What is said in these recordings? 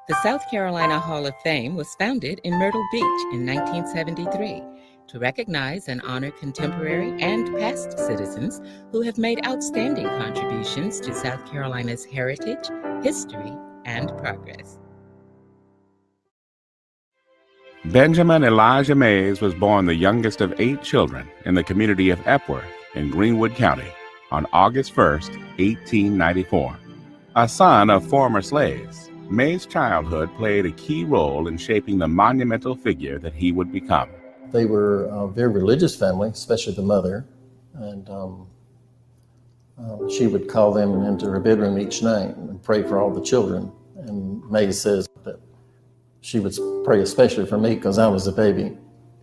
The South Carolina Hall of Fame was founded in Myrtle Beach in 1973 to recognize and honor contemporary and past citizens who have made outstanding contributions to South Carolina's heritage, history, and progress. Benjamin Elijah Mays was born the youngest of 8 children in the community of Epworth in Greenwood County on August 1st, 1894. A son of former slaves, Mays' childhood played a key role in shaping the monumental figure that he would become. They were a very religious family, especially the mother, and she would call them into her bedroom each night and pray for all the children. And Mays says that she would pray especially for me because I was a baby.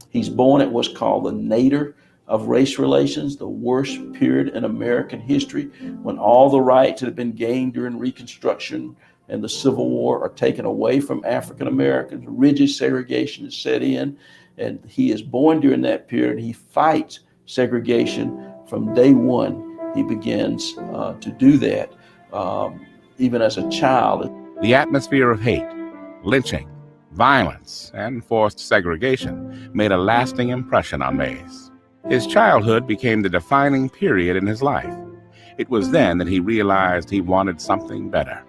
He's born at what's called the nadir of race relations, the worst period in American history, when all the rights that had been gained during Reconstruction and the Civil War are taken away from African Americans. Rigid segregation is set in, and he is born during that period. He fights segregation from day one. He begins to do that, even as a child. The atmosphere of hate, lynching, violence, and forced segregation made a lasting impression on Mays. His childhood became the defining period in his life. It was then that he realized he wanted something better.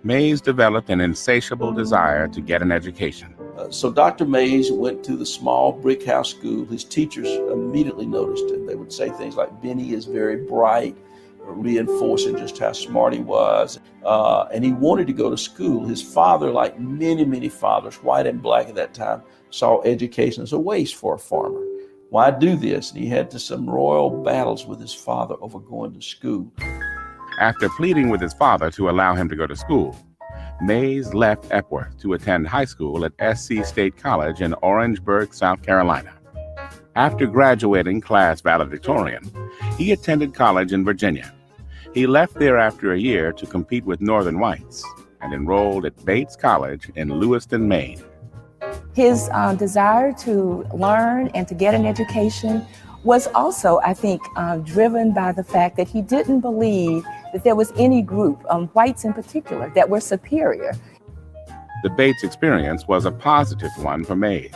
Mays developed an insatiable desire to get an education. So Dr. Mays went to the small brick house school. His teachers immediately noticed it. They would say things like, "Benny is very bright," reinforcing just how smart he was. And he wanted to go to school. His father, like many, many fathers, white and black at that time, saw education as a waste for a farmer. Why do this? And he had some royal battles with his father over going to school. After pleading with his father to allow him to go to school, Mays left Epworth to attend high school at SC State College in Orangeburg, South Carolina. After graduating class valedictorian, he attended college in Virginia. He left there after a year to compete with Northern whites and enrolled at Bates College in Lewiston, Maine. His desire to learn and to get an education was also, I think, driven by the fact that he didn't believe that there was any group, whites in particular, that were superior. The Bates experience was a positive one for Mays.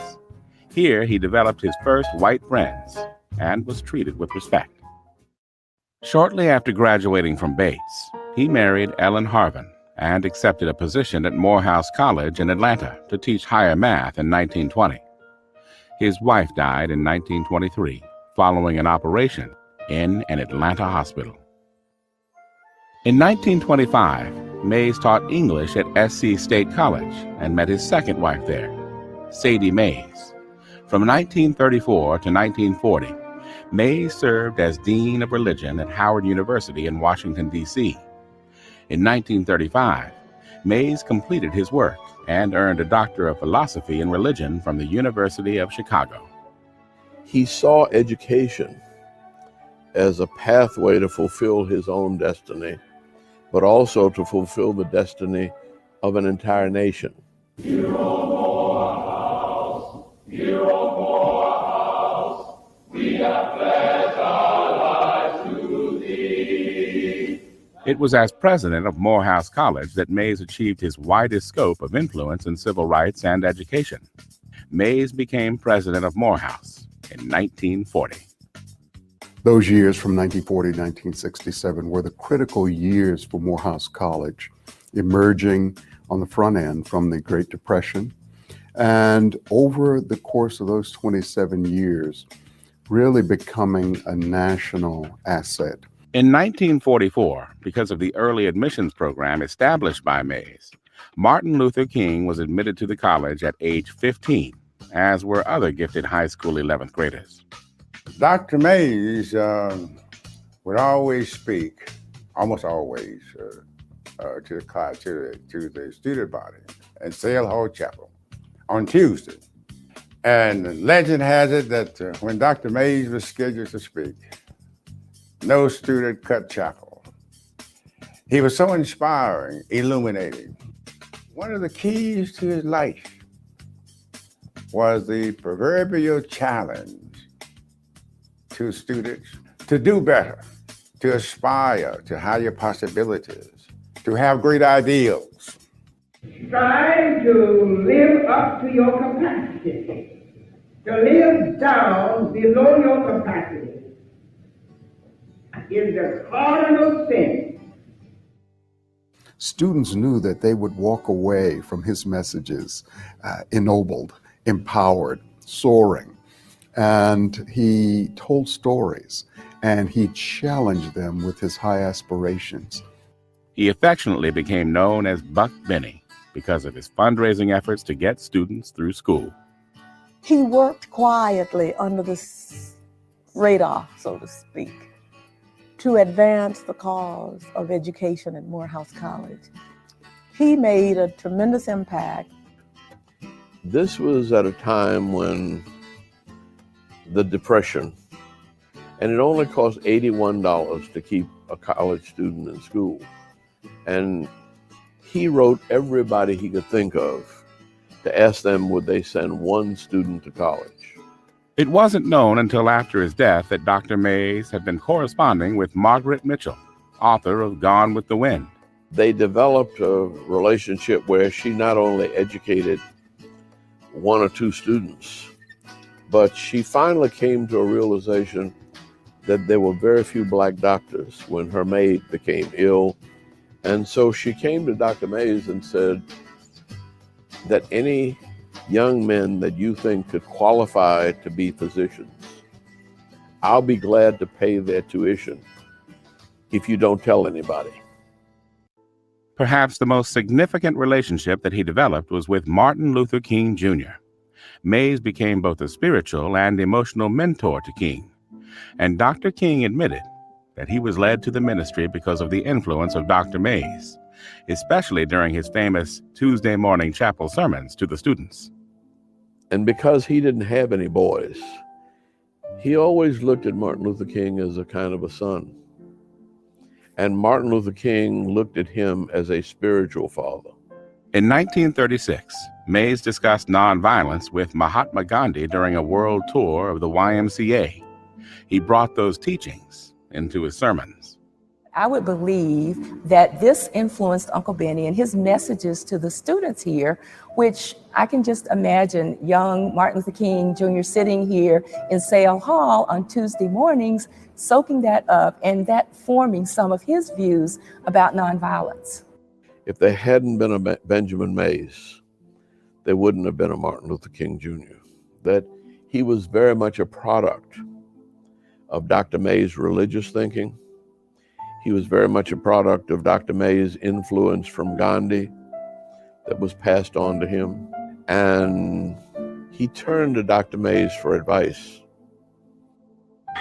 Here, he developed his first white friends and was treated with respect. Shortly after graduating from Bates, he married Ellen Harvin and accepted a position at Morehouse College in Atlanta to teach higher math in 1920. His wife died in 1923 following an operation in an Atlanta hospital. In 1925, Mays taught English at SC State College and met his second wife there, Sadie Mays. From 1934 to 1940, Mays served as Dean of Religion at Howard University in Washington, D.C. In 1935, Mays completed his work and earned a Doctor of Philosophy in Religion from the University of Chicago. He saw education as a pathway to fulfill his own destiny, but also to fulfill the destiny of an entire nation. Here on Morehouse, we have pledged our lives to thee. It was as president of Morehouse College that Mays achieved his widest scope of influence in civil rights and education. Mays became president of Morehouse in 1940. Those years from 1940 to 1967 were the critical years for Morehouse College, emerging on the front end from the Great Depression. And over the course of those 27 years, really becoming a national asset. In 1944, because of the early admissions program established by Mays, Martin Luther King was admitted to the college at age 15, as were other gifted high school 11th graders. Dr. Mays would always speak, almost always, to the class, to the student body at Sale Hall Chapel on Tuesday. And legend has it that when Dr. Mays was scheduled to speak, no student cut chapel. He was so inspiring, illuminating. One of the keys to his life was the proverbial challenge to students to do better, to aspire to higher possibilities, to have great ideals. Strive to live up to your capacity. To live down below your capacity is the cardinal sin. Students knew that they would walk away from his messages ennobled, empowered, soaring. And he told stories, and he challenged them with his high aspirations. He affectionately became known as Buck Benny because of his fundraising efforts to get students through school. He worked quietly under the radar, so to speak, to advance the cause of education at Morehouse College. He made a tremendous impact. This was at a time when the Depression, and it only cost $81 to keep a college student in school. And he wrote everybody he could think of to ask them would they send one student to college. It wasn't known until after his death that Dr. Mays had been corresponding with Margaret Mitchell, author of Gone with the Wind. They developed a relationship where she not only educated one or two students, but she finally came to a realization that there were very few black doctors when her maid became ill. And so she came to Dr. Mays and said that any young men that you think could qualify to be physicians, I'll be glad to pay their tuition if you don't tell anybody. Perhaps the most significant relationship that he developed was with Martin Luther King Jr. Mays became both a spiritual and emotional mentor to King, and Dr. King admitted that he was led to the ministry because of the influence of Dr. Mays, especially during his famous Tuesday morning chapel sermons to the students. And because he didn't have any boys, he always looked at Martin Luther King as a kind of a son. And Martin Luther King looked at him as a spiritual father. In 1936, Mays discussed nonviolence with Mahatma Gandhi during a world tour of the YMCA. He brought those teachings into his sermons. I would believe that this influenced Uncle Benny and his messages to the students here, which I can just imagine young Martin Luther King Jr. sitting here in Sale Hall on Tuesday mornings, soaking that up and that forming some of his views about nonviolence. If there hadn't been a Benjamin Mays, there wouldn't have been a Martin Luther King Jr. That he was very much a product of Dr. Mays' religious thinking. He was very much a product of Dr. Mays' influence from Gandhi that was passed on to him. And he turned to Dr. Mays for advice.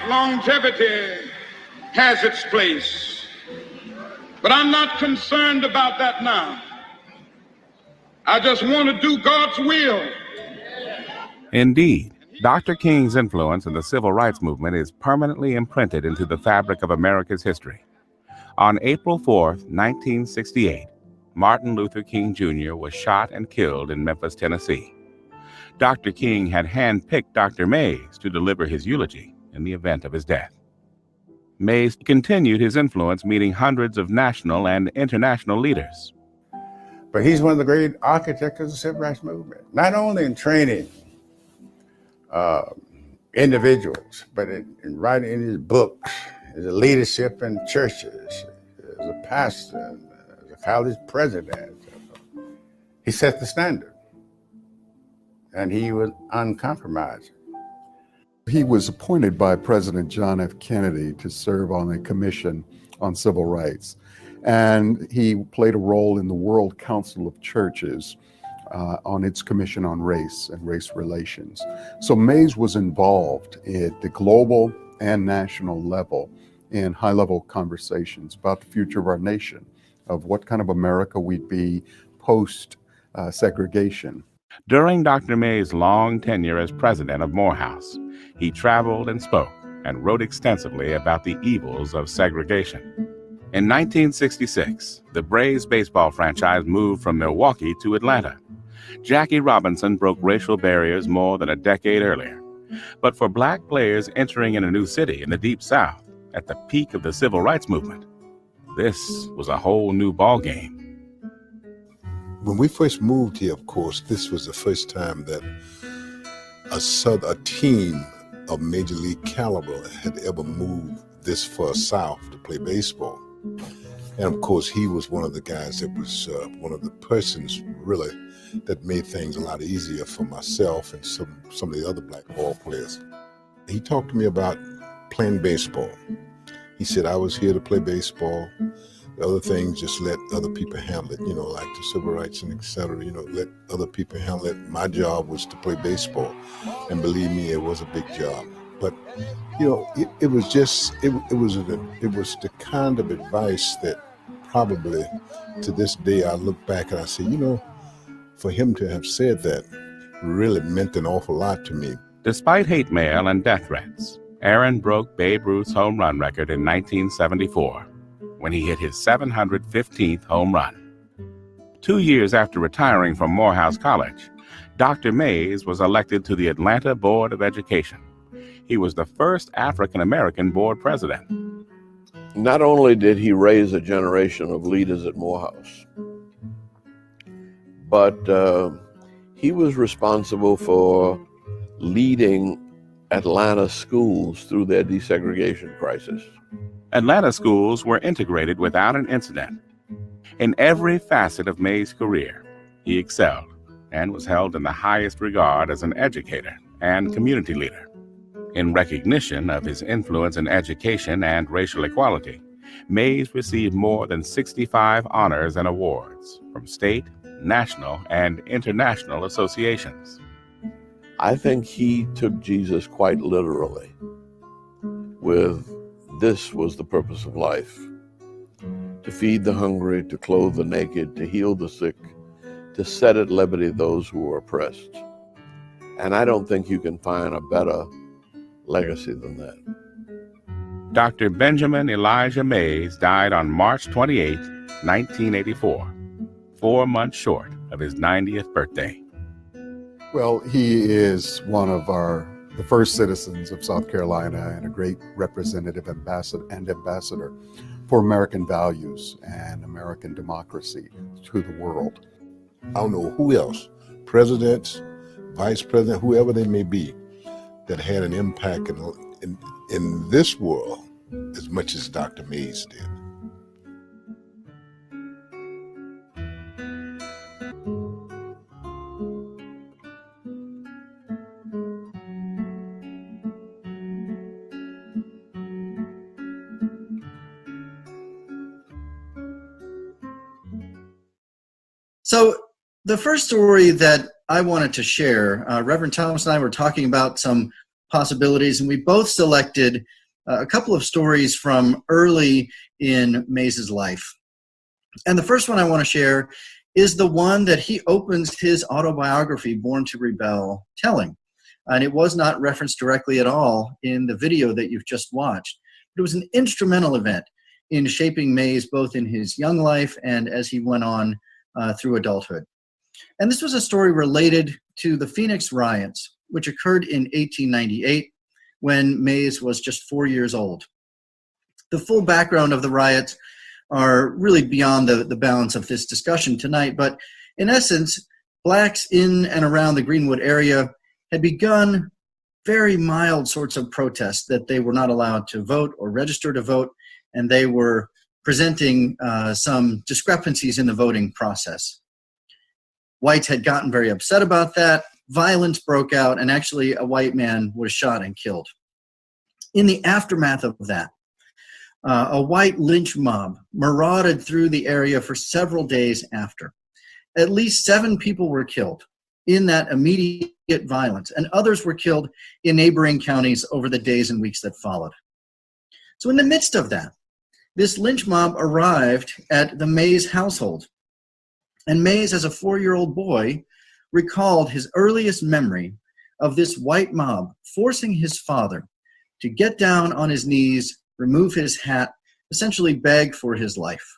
Longevity has its place, but I'm not concerned about that now. I just want to do God's will. Indeed, Dr. King's influence in the civil rights movement is permanently imprinted into the fabric of America's history. On April 4th, 1968, Martin Luther King Jr. was shot and killed in Memphis, Tennessee. Dr. King had handpicked Dr. Mays to deliver his eulogy in the event of his death. Mays continued his influence, meeting hundreds of national and international leaders. But he's one of the great architects of the civil rights movement, not only in training individuals, but in writing in his books, as a leadership in churches, as a pastor, as a college president. He set the standard, and he was uncompromising. He was appointed by President John F. Kennedy to serve on a commission on civil rights, and he played a role in the World Council of Churches on its Commission on Race and Race Relations. So Mays was involved at the global and national level in high-level conversations about the future of our nation, of what kind of America we'd be post-segregation. During Dr. Mays' long tenure as president of Morehouse, he traveled and spoke and wrote extensively about the evils of segregation. In 1966, the Braves baseball franchise moved from Milwaukee to Atlanta. Jackie Robinson broke racial barriers more than a decade earlier. But for Black players entering in a new city in the Deep South, at the peak of the civil rights movement, this was a whole new ballgame. when we first moved here, of course, this was the first time that a team of Major League caliber had ever moved this far south to play baseball. And of course, he was one of the guys that was one of the persons really that made things a lot easier for myself and some of the other black ball players. He talked to me about playing baseball. He said, I was here to play baseball. The other things, just let other people handle it, like the civil rights and et cetera, let other people handle it. My job was to play baseball. And believe me, it was a big job. But, it was the kind of advice that probably to this day I look back and I say, for him to have said that really meant an awful lot to me. Despite hate mail and death threats, Aaron broke Babe Ruth's home run record in 1974 when he hit his 715th home run. 2 years after retiring from Morehouse College, Dr. Mays was elected to the Atlanta Board of Education. He was the first African-American board president. Not only did he raise a generation of leaders at Morehouse, but he was responsible for leading Atlanta schools through their desegregation crisis. Atlanta schools were integrated without an incident. In every facet of Mays' career, he excelled and was held in the highest regard as an educator and community leader. In recognition of his influence in education and racial equality, Mays received more than 65 honors and awards from state, national, and international associations. I think he took Jesus quite literally with this was the purpose of life: to feed the hungry, to clothe the naked, to heal the sick, to set at liberty those who are oppressed. And I don't think you can find a better legacy than that. Dr. Benjamin Elijah Mays died on March 28, 1984, 4 months short of his 90th birthday. Well, he is one of the first citizens of South Carolina and a great representative ambassador for American values and American democracy to the world. I don't know who else, presidents, vice president, whoever they may be, that had an impact in this world as much as Dr. Mays did. So the first story that I wanted to share, Reverend Thomas and I were talking about some possibilities, and we both selected a couple of stories from early in Mays' life. And the first one I want to share is the one that he opens his autobiography, Born to Rebel, telling. And it was not referenced directly at all in the video that you've just watched. But it was an instrumental event in shaping Mays both in his young life and as he went on through adulthood. And this was a story related to the Phoenix riots, which occurred in 1898 when Mays was just 4 years old. The full background of the riots are really beyond the bounds of this discussion tonight, but in essence, blacks in and around the Greenwood area had begun very mild sorts of protests that they were not allowed to vote or register to vote, and they were presenting some discrepancies in the voting process. Whites had gotten very upset about that. Violence broke out, and actually a white man was shot and killed. In the aftermath of that, a white lynch mob marauded through the area for several days after. At least 7 people were killed in that immediate violence, and others were killed in neighboring counties over the days and weeks that followed. So in the midst of that, this lynch mob arrived at the Mays household. And Mays, as a 4-year-old boy, recalled his earliest memory of this white mob forcing his father to get down on his knees, remove his hat, essentially beg for his life.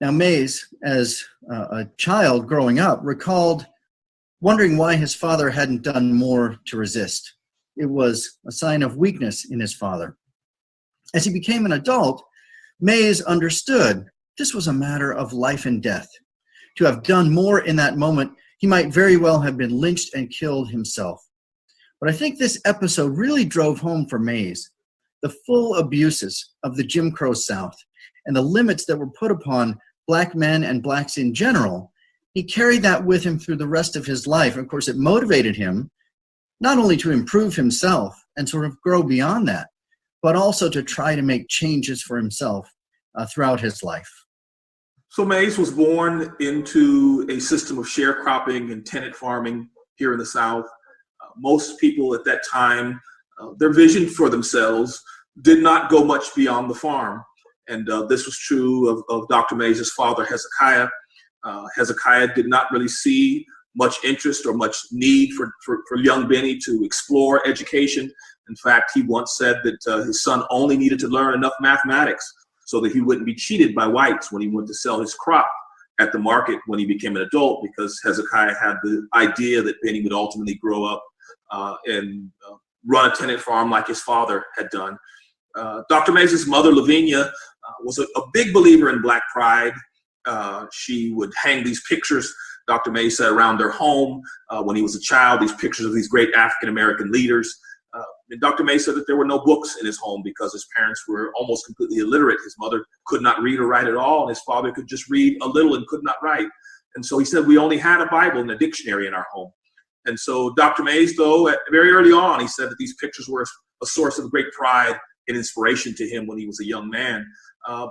Now, Mays, as a child growing up, recalled wondering why his father hadn't done more to resist. It was a sign of weakness in his father. As he became an adult, Mays understood this was a matter of life and death. to have done more in that moment, he might very well have been lynched and killed himself. But I think this episode really drove home for Mays the full abuses of the Jim Crow South and the limits that were put upon Black men and Blacks in general. He carried that with him through the rest of his life. Of course, it motivated him not only to improve himself and sort of grow beyond that, but also to try to make changes for himself throughout his life. So Mays was born into a system of sharecropping and tenant farming here in the South. Most people at that time, their vision for themselves did not go much beyond the farm. And this was true of Dr. Mays' father, Hezekiah. Hezekiah did not really see much interest or much need for young Benny to explore education. In fact, he once said that his son only needed to learn enough mathematics so that he wouldn't be cheated by whites when he went to sell his crop at the market when he became an adult, because Hezekiah had the idea that Benny would ultimately grow up and run a tenant farm like his father had done. Dr. Mays' mother, Lavinia, was a big believer in Black pride. She would hang these pictures, Dr. Mays said, around their home when he was a child, these pictures of these great African-American leaders. And Dr. Mays said that there were no books in his home because his parents were almost completely illiterate. His mother could not read or write at all, and his father could just read a little and could not write. And so he said we only had a Bible and a dictionary in our home. And so Dr. Mays, though, very early on, he said that these pictures were a source of great pride and inspiration to him when he was a young man.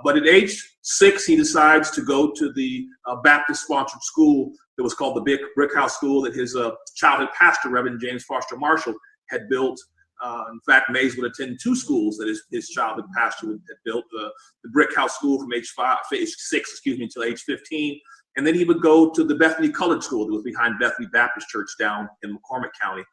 But at age 6, he decides to go to the Baptist-sponsored school that was called the Brick House School that his childhood pastor, Reverend James Foster Marshall, had built. In fact, Mays would attend 2 schools that his childhood pastor had built, the Brick House School from age 6 until age 15. And then he would go to the Bethany Colored School that was behind Bethany Baptist Church down in McCormick County.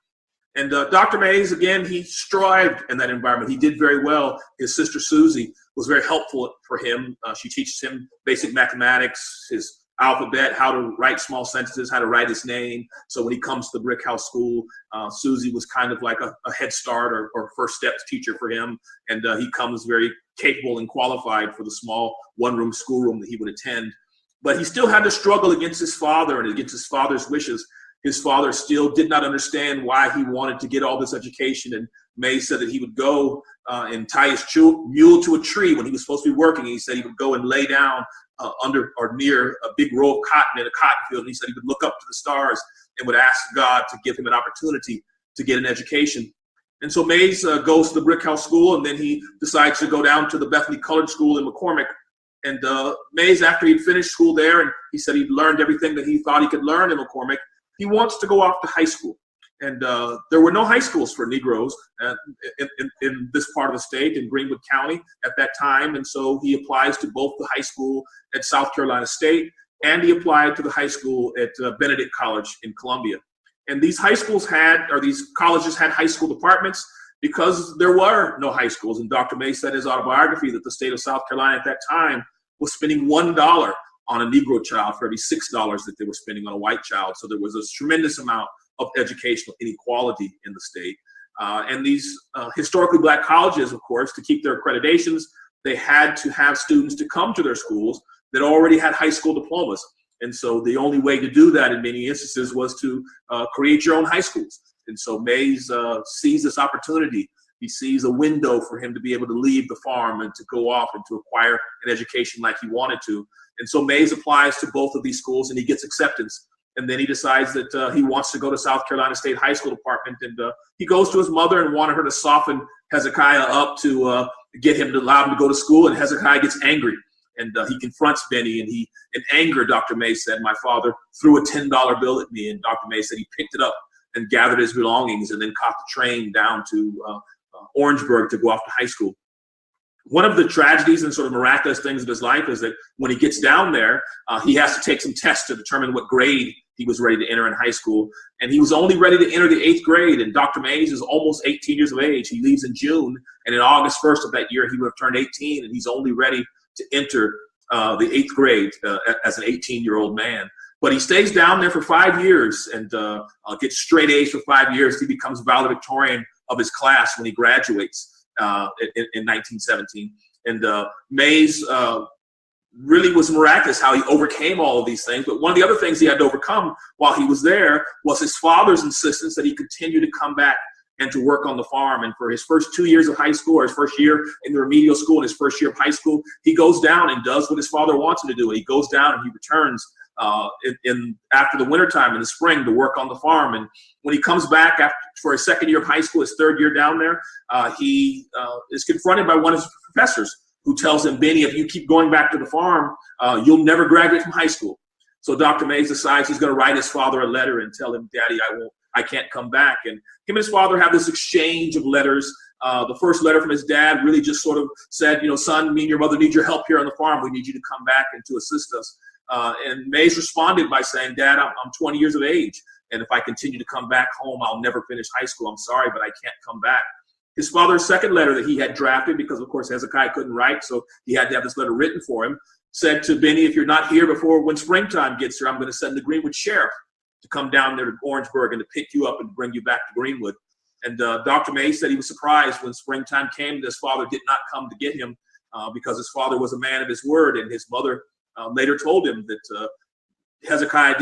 And Dr. Mays, again, he strived in that environment. He did very well. His sister Susie was very helpful for him. She teaches him basic mathematics, his alphabet, how to write small sentences, how to write his name. So when he comes to the Brick House School, Susie was kind of like a head start or first steps teacher for him. And he comes very capable and qualified for the small one-room schoolroom that he would attend. But he still had to struggle against his father and against his father's wishes. His father still did not understand why he wanted to get all this education. And Mays said that he would go and tie his mule to a tree when he was supposed to be working. He said he would go and lay down under or near a big row of cotton in a cotton field. And he said he would look up to the stars and would ask God to give him an opportunity to get an education. And so Mays goes to the Brick House School, and then he decides to go down to the Bethany Colored School in McCormick. And Mays, after he'd finished school there, and he said he'd learned everything that he thought he could learn in McCormick, he wants to go off to high school. And there were no high schools for Negroes in this part of the state, in Greenwood County at that time. And so he applies to both the high school at South Carolina State, and he applied to the high school at Benedict College in Columbia. And these colleges had high school departments because there were no high schools. And Dr. Mays said in his autobiography that the state of South Carolina at that time was spending $1 on a Negro child for every $6 that they were spending on a white child. So there was a tremendous amount of educational inequality in the state. And these historically Black colleges, of course, to keep their accreditations, they had to have students to come to their schools that already had high school diplomas. And so the only way to do that in many instances was to create your own high schools. And so Mays sees this opportunity. He sees a window for him to be able to leave the farm and to go off and to acquire an education like he wanted to. And so Mays applies to both of these schools, and he gets acceptance. And then he decides that he wants to go to South Carolina State High School Department. And he goes to his mother and wanted her to soften Hezekiah up to get him to allow him to go to school. And Hezekiah gets angry. And he confronts Benny, and in anger, Dr. Mays said, "My father threw a $10 bill at me." And Dr. Mays said he picked it up and gathered his belongings and then caught the train down to Orangeburg to go off to high school. One of the tragedies and sort of miraculous things of his life is that when he gets down there, he has to take some tests to determine what grade he was ready to enter in high school. And he was only ready to enter the 8th grade. And Dr. Mays is almost 18 years of age. He leaves in June. And in August 1st of that year, he would have turned 18. And he's only ready to enter the 8th grade as an 18-year-old man. But he stays down there for 5 years and gets straight A's for 5 years. He becomes valedictorian of his class when he graduates in 1917. And Mays really was miraculous how he overcame all of these things. But one of the other things he had to overcome while he was there was his father's insistence that he continue to come back and to work on the farm. And for his first 2 years of high school, or his first year in the remedial school and his first year of high school, he goes down and does what his father wants him to do. And he goes down and he returns after the wintertime in the spring to work on the farm. And when he comes back for his second year of high school, his third year down there, he is confronted by one of his professors who tells him, Benny, if you keep going back to the farm, you'll never graduate from high school. So Dr. Mays decides he's going to write his father a letter and tell him, Daddy, I can't come back. And him and his father have this exchange of letters. The first letter from his dad really just sort of said, son, me and your mother need your help here on the farm. We need you to come back and to assist us. And Mays responded by saying, Dad, I'm 20 years of age. And if I continue to come back home, I'll never finish high school. I'm sorry, but I can't come back. His father's second letter that he had drafted, because of course Hezekiah couldn't write, so he had to have this letter written for him, said to Benny, if you're not here before when springtime gets here, I'm going to send the Greenwood sheriff to come down there to Orangeburg and to pick you up and bring you back to Greenwood. And Dr. Mays said he was surprised when springtime came that his father did not come to get him because his father was a man of his word. And his mother later told him that Hezekiah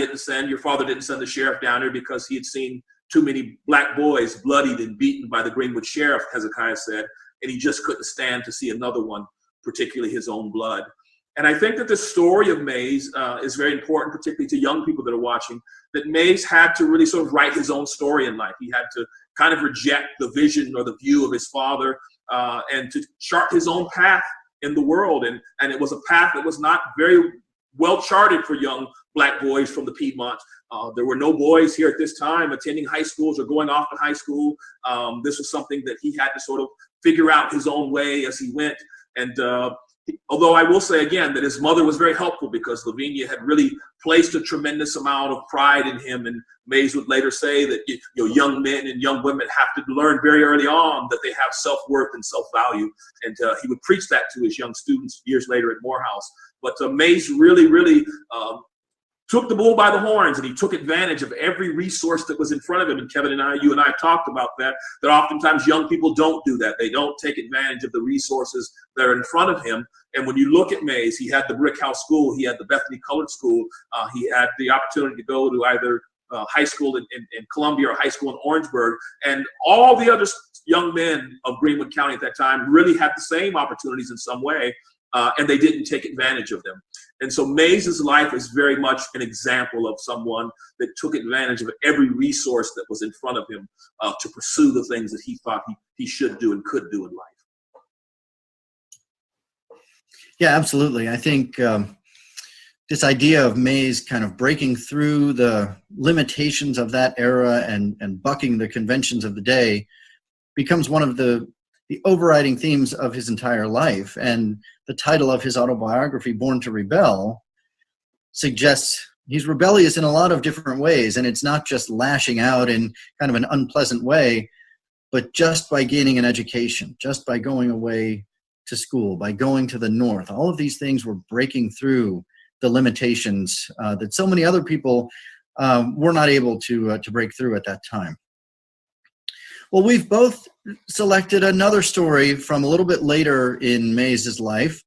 your father didn't send the sheriff down here because he had seen too many black boys bloodied and beaten by the Greenwood sheriff, Hezekiah said, and he just couldn't stand to see another one, particularly his own blood. And I think that the story of Mays is very important, particularly to young people that are watching, that Mays had to really sort of write his own story in life. He had to kind of reject the vision or the view of his father and to chart his own path in the world. And it was a path that was not very well charted for young black boys from the Piedmont. There were no boys here at this time attending high schools or going off to high school. This was something that he had to sort of figure out his own way as he went. And although I will say again that his mother was very helpful because Lavinia had really placed a tremendous amount of pride in him. And Mays would later say that young men and young women have to learn very early on that they have self-worth and self-value. And he would preach that to his young students years later at Morehouse. But Mays really took the bull by the horns, and he took advantage of every resource that was in front of him. And Kevin and you and I talked about that oftentimes young people don't do that. They don't take advantage of the resources that are in front of him. And when you look at Mays, he had the Brick House School, he had the Bethany Colored School, he had the opportunity to go to either high school in Columbia or high school in Orangeburg. And all the other young men of Greenwood County at that time really had the same opportunities in some way. And they didn't take advantage of them. And so Mays's life is very much an example of someone that took advantage of every resource that was in front of him to pursue the things that he thought he should do and could do in life. Yeah, absolutely. I think this idea of Mays kind of breaking through the limitations of that era and bucking the conventions of the day becomes one of the overriding themes of his entire life. And the title of his autobiography, Born to Rebel, suggests he's rebellious in a lot of different ways. And it's not just lashing out in kind of an unpleasant way, but just by gaining an education, just by going away to school, by going to the North. All of these things were breaking through the limitations that so many other people were not able to break through at that time. Well, we've both selected another story from a little bit later in Mays's life.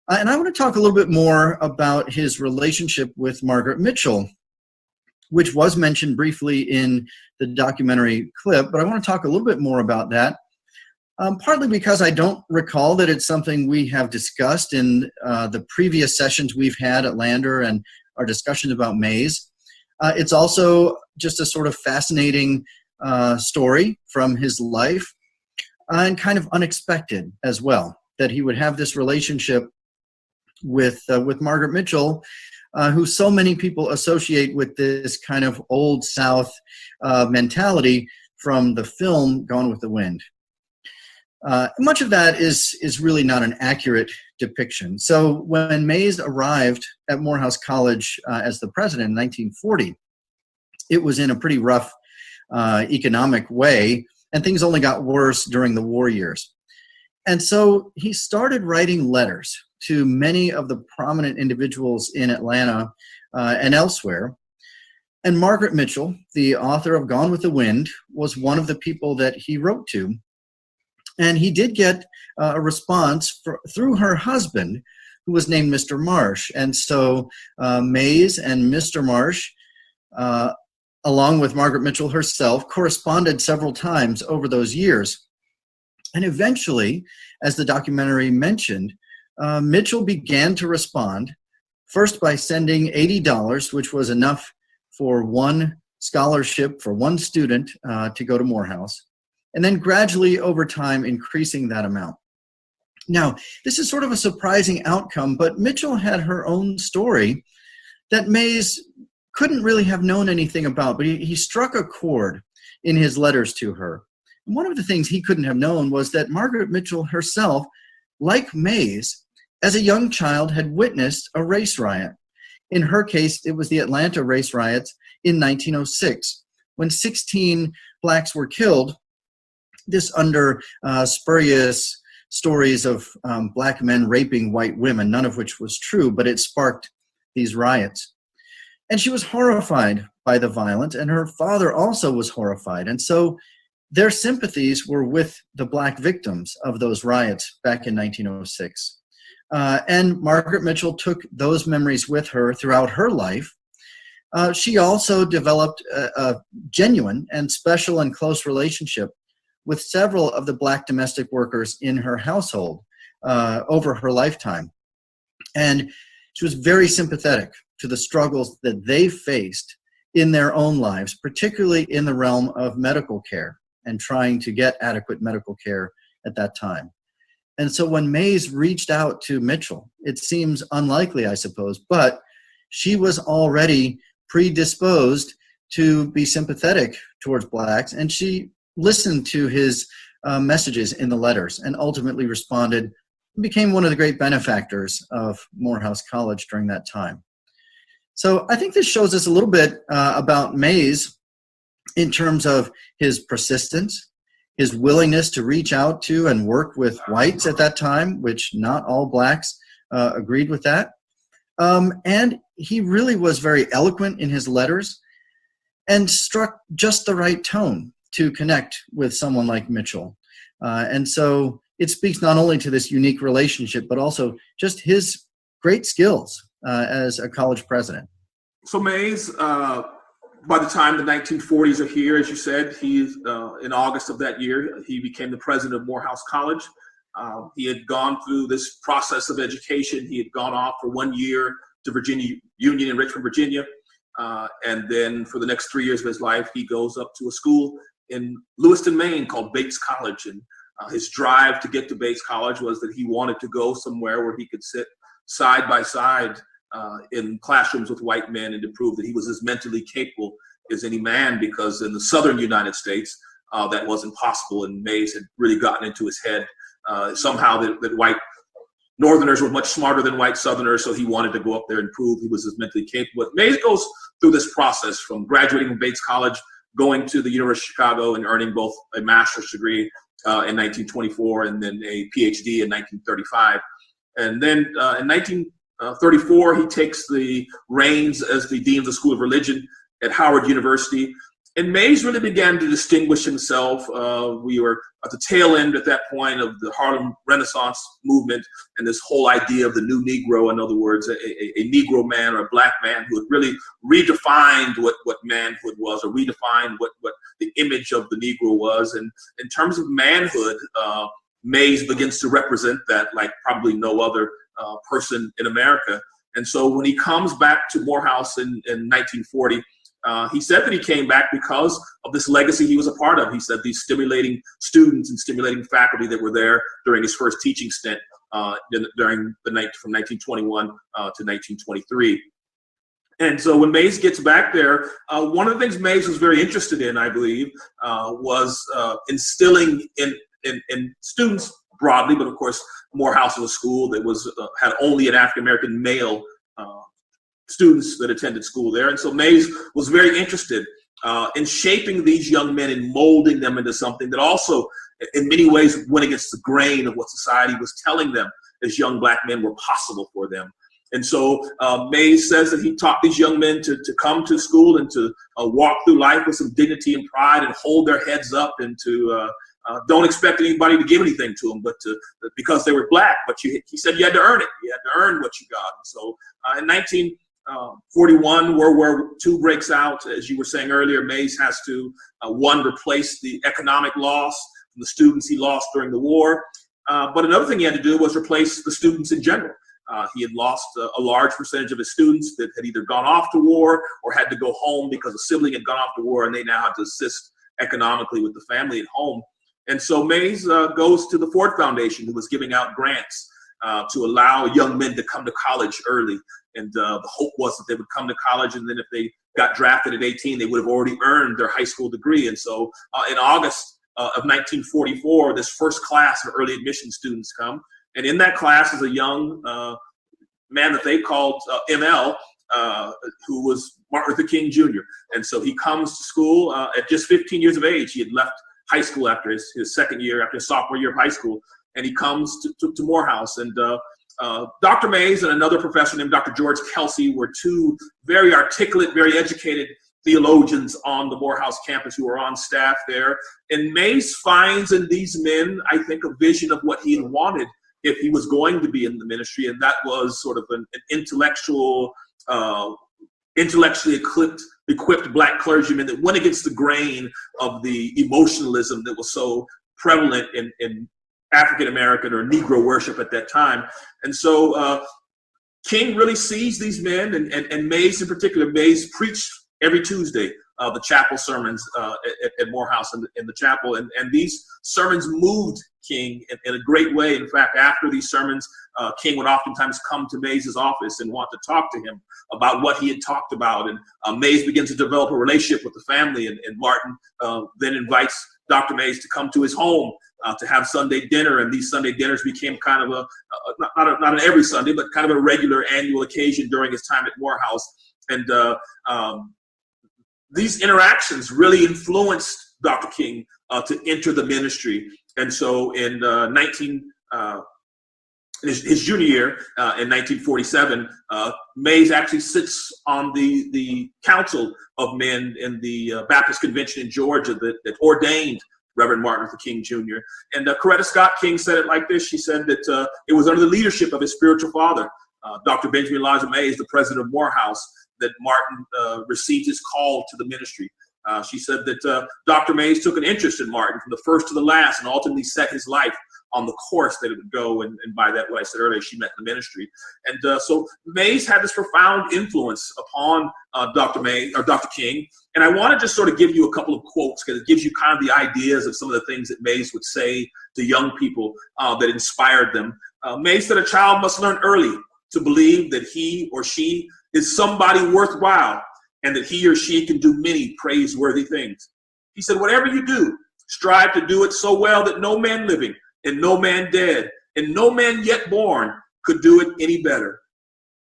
And I want to talk a little bit more about his relationship with Margaret Mitchell, which was mentioned briefly in the documentary clip, but I want to talk a little bit more about that, partly because I don't recall that it's something we have discussed in the previous sessions we've had at Lander and our discussions about Mays. It's also just a sort of fascinating story from his life and kind of unexpected as well, that he would have this relationship with Margaret Mitchell, who so many people associate with this kind of old South mentality from the film Gone with the Wind. Much of that is really not an accurate depiction. So when Mays arrived at Morehouse College as the president in 1940, it was in a pretty rough economic way, and things only got worse during the war years. And so he started writing letters to many of the prominent individuals in Atlanta and elsewhere. And Margaret Mitchell, the author of Gone with the Wind, was one of the people that he wrote to. And he did get a response through her husband, who was named Mr. Marsh. And so Mays and Mr. Marsh, along with Margaret Mitchell herself, corresponded several times over those years. And eventually, as the documentary mentioned, Mitchell began to respond, first by sending $80, which was enough for one scholarship for one student to go to Morehouse, and then gradually over time increasing that amount. Now, this is sort of a surprising outcome, but Mitchell had her own story that Mays couldn't really have known anything about, but he struck a chord in his letters to her. And one of the things he couldn't have known was that Margaret Mitchell herself, like Mays, as a young child had witnessed a race riot. In her case, it was the Atlanta race riots in 1906, when 16 blacks were killed. This under spurious stories of black men raping white women, none of which was true, but it sparked these riots. And she was horrified by the violence, and her father also was horrified. And so their sympathies were with the black victims of those riots back in 1906. And Margaret Mitchell took those memories with her throughout her life. She also developed a genuine and special and close relationship with several of the black domestic workers in her household over her lifetime. And she was very sympathetic to the struggles that they faced in their own lives, particularly in the realm of medical care and trying to get adequate medical care at that time. And so when Mays reached out to Mitchell, it seems unlikely, I suppose, but she was already predisposed to be sympathetic towards blacks, and she listened to his messages in the letters and ultimately responded and became one of the great benefactors of Morehouse College during that time. So I think this shows us a little bit about Mays in terms of his persistence, his willingness to reach out to and work with whites at that time, which not all blacks agreed with that. And he really was very eloquent in his letters and struck just the right tone to connect with someone like Mitchell. And so it speaks not only to this unique relationship, but also just his great skills as a college president. So Mays, by the time the 1940s are here, as you said, he's in August of that year, he became the president of Morehouse College. He had gone through this process of education. He had gone off for 1 year to Virginia Union in Richmond, Virginia. And then for the next 3 years of his life, he goes up to a school in Lewiston, Maine called Bates College. And his drive to get to Bates College was that he wanted to go somewhere where he could sit side by side in classrooms with white men and to prove that he was as mentally capable as any man, because in the southern United States, that wasn't possible. And Mays had really gotten into his head somehow that white Northerners were much smarter than white Southerners, so he wanted to go up there and prove he was as mentally capable. Mays goes through this process from graduating from Bates College, going to the University of Chicago and earning both a master's degree in 1924 and then a PhD in 1935. And then in 1934, he takes the reins as the Dean of the School of Religion at Howard University. And Mays really began to distinguish himself. We were at the tail end at that point of the Harlem Renaissance movement and this whole idea of the new Negro, in other words, a Negro man or a black man who had really redefined what manhood was, or redefined what the image of the Negro was. And in terms of manhood, Mays begins to represent that like probably no other person in America. And so when he comes back to Morehouse in 1940, he said that he came back because of this legacy he was a part of. He said these stimulating students and stimulating faculty that were there during his first teaching stint during the night from 1921 to 1923. And so when Mays gets back there, one of the things Mays was very interested in, I believe, was instilling in students broadly, but of course, Morehouse was a school that was had only an African-American male students that attended school there. And so Mays was very interested in shaping these young men and molding them into something that also in many ways went against the grain of what society was telling them as young black men were possible for them. And so Mays says that he taught these young men to come to school and to walk through life with some dignity and pride and hold their heads up and to don't expect anybody to give anything to them, but because they were black. But he said you had to earn it. You had to earn what you got. And so in 1941, World War II breaks out. As you were saying earlier, Mays has to, one, replace the economic loss from the students he lost during the war. But another thing he had to do was replace the students in general. He had lost a large percentage of his students that had either gone off to war or had to go home because a sibling had gone off to war, and they now had to assist economically with the family at home. And so Mays goes to the Ford Foundation, who was giving out grants to allow young men to come to college early. And the hope was that they would come to college, and then if they got drafted at 18, they would have already earned their high school degree. And so in August of 1944, this first class of early admission students come. And in that class is a young man that they called ML, who was Martin Luther King Jr. And so he comes to school at just 15 years of age. He had left high school after his second year, after his sophomore year of high school. And he comes to Morehouse. And Dr. Mays and another professor named Dr. George Kelsey were two very articulate, very educated theologians on the Morehouse campus who were on staff there. And Mays finds in these men, I think, a vision of what he had wanted if he was going to be in the ministry, and that was sort of an intellectually equipped black clergyman that went against the grain of the emotionalism that was so prevalent in African American or Negro worship at that time. And so King really sees these men, and Mays in particular. Mays preached every Tuesday the chapel sermons at Morehouse in the chapel, and these sermons moved King in a great way. In fact, after these sermons, King would oftentimes come to Mays's office and want to talk to him about what he had talked about. And Mays begins to develop a relationship with the family, and Martin then invites Dr. Mays to come to his home to have Sunday dinner. And these Sunday dinners became kind of not an every Sunday, but kind of a regular annual occasion during his time at Morehouse. And these interactions really influenced Dr. King to enter the ministry. And so in his junior year, in 1947, Mays actually sits on the council of men in the Baptist Convention in Georgia that ordained Reverend Martin Luther King Jr. And Coretta Scott King said it like this. She said that it was under the leadership of his spiritual father, Dr. Benjamin Elijah Mays, the president of Morehouse, that Martin received his call to the ministry. She said that Dr. Mays took an interest in Martin from the first to the last, and ultimately set his life on the course that it would go. And by that, what I said earlier, she met the ministry. And so Mays had this profound influence upon Dr. King. And I want to just sort of give you a couple of quotes, because it gives you kind of the ideas of some of the things that Mays would say to young people that inspired them. Mays said a child must learn early to believe that he or she is somebody worthwhile, and that he or she can do many praiseworthy things. He said, whatever you do, strive to do it so well that no man living, and no man dead, and no man yet born could do it any better.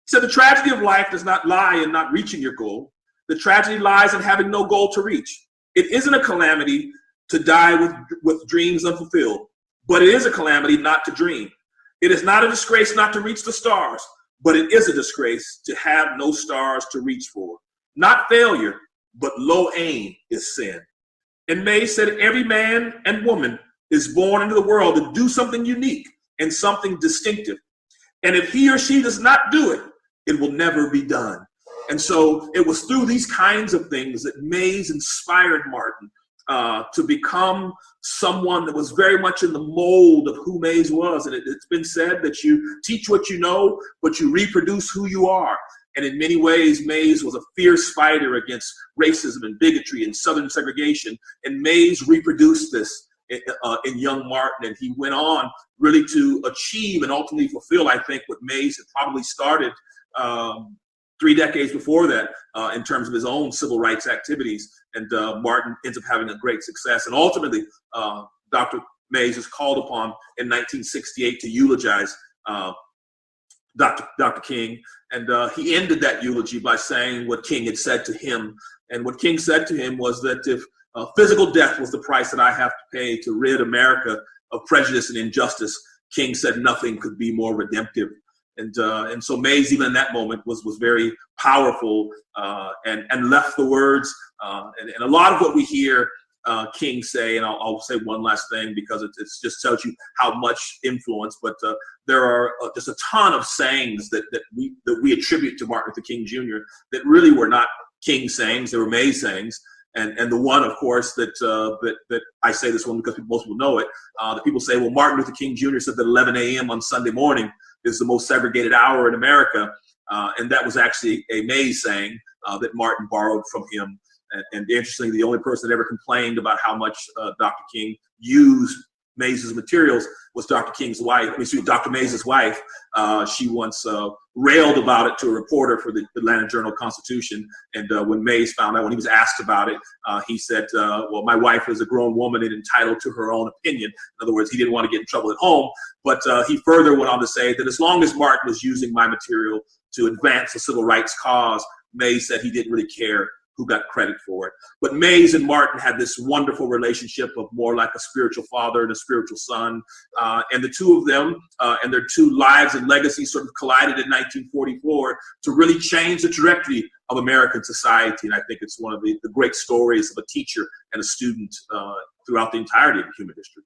He said, the tragedy of life does not lie in not reaching your goal. The tragedy lies in having no goal to reach. It isn't a calamity to die with dreams unfulfilled, but it is a calamity not to dream. It is not a disgrace not to reach the stars, but it is a disgrace to have no stars to reach for. Not failure, but low aim is sin. And Mays said every man and woman is born into the world to do something unique and something distinctive. And if he or she does not do it, it will never be done. And so it was through these kinds of things that Mays inspired Martin to become someone that was very much in the mold of who Mays was. And it's been said that you teach what you know, but you reproduce who you are. And in many ways, Mays was a fierce fighter against racism and bigotry and Southern segregation. And Mays reproduced this in young Martin. And he went on really to achieve and ultimately fulfill, I think, what Mays had probably started 3 decades before that in terms of his own civil rights activities. And Martin ends up having a great success. And ultimately, Dr. Mays is called upon in 1968 to eulogize Dr. King. And he ended that eulogy by saying what King had said to him. And what King said to him was that if physical death was the price that I have to pay to rid America of prejudice and injustice, King said nothing could be more redemptive. And so Mays, even in that moment, was very powerful and left the words. And a lot of what we hear King say, and I'll say one last thing because it just tells you how much influence. But there are just a ton of sayings that we attribute to Martin Luther King Jr. that really were not King sayings; they were Mays sayings. And the one, of course, that I say this one because most people know it. That people say, well, Martin Luther King Jr. said that 11 a.m. on Sunday morning is the most segregated hour in America, and that was actually a Mays saying that Martin borrowed from him. And interestingly, the only person that ever complained about how much Dr. King used Mays' materials was Dr. King's wife. Dr. Mays' wife. She once railed about it to a reporter for the Atlanta Journal-Constitution. And when Mays found out, when he was asked about it, he said, well, my wife is a grown woman and entitled to her own opinion. In other words, he didn't want to get in trouble at home. But he further went on to say that as long as Martin was using my material to advance the civil rights cause, Mays said he didn't really care who got credit for it. But Mays and Martin had this wonderful relationship of more like a spiritual father and a spiritual son. And the two of them and their two lives and legacies sort of collided in 1944 to really change the trajectory of American society. And I think it's one of the great stories of a teacher and a student throughout the entirety of human history.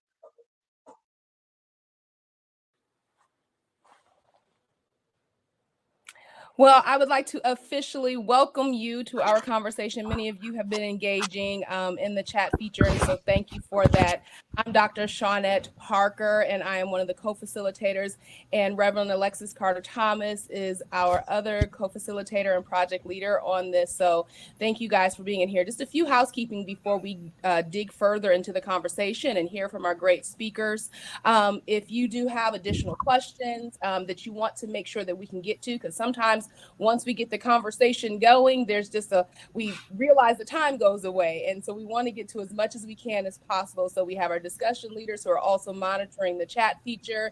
Well, I would like to officially welcome you to our conversation. Many of you have been engaging in the chat feature, and so thank you for that. I'm Dr. Shawnette Parker, and I am one of the co-facilitators, and Reverend Alexis Carter Thomas is our other co-facilitator and project leader on this. So thank you guys for being in here. Just a few housekeeping before we dig further into the conversation and hear from our great speakers. If you do have additional questions that you want to make sure that we can get to, because sometimes once we get the conversation going, there's just we realize the time goes away. And so we want to get to as much as we can as possible. So we have our discussion leaders who are also monitoring the chat feature.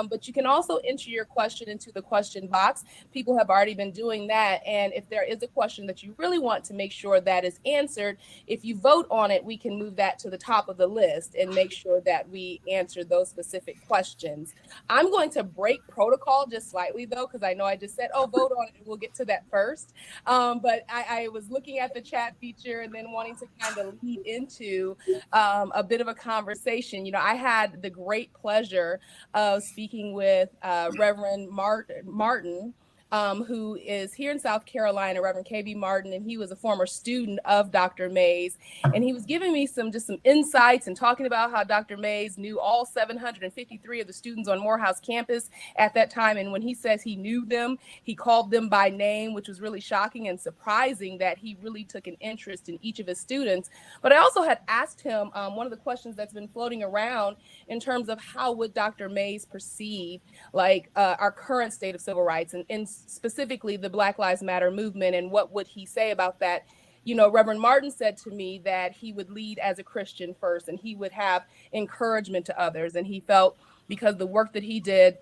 But you can also enter your question into the question box. People have already been doing that. And if there is a question that you really want to make sure that is answered, if you vote on it, we can move that to the top of the list and make sure that we answer those specific questions. I'm going to break protocol just slightly, though, because I know I just said, oh, vote on it. We'll get to that first. But I was looking at the chat feature and then wanting to kind of lead into a bit of a conversation. You know, I had the great pleasure of speaking with Reverend Martin, who is here in South Carolina, Reverend KB Martin, and he was a former student of Dr. Mays. And he was giving me some insights and talking about how Dr. Mays knew all 753 of the students on Morehouse campus at that time. And when he says he knew them, he called them by name, which was really shocking and surprising that he really took an interest in each of his students. But I also had asked him one of the questions that's been floating around in terms of how would Dr. Mays perceive like our current state of civil rights and specifically the Black Lives Matter movement, and what would he say about that? You know, Reverend Martin said to me that he would lead as a Christian first, and he would have encouragement to others. And he felt because the work that he did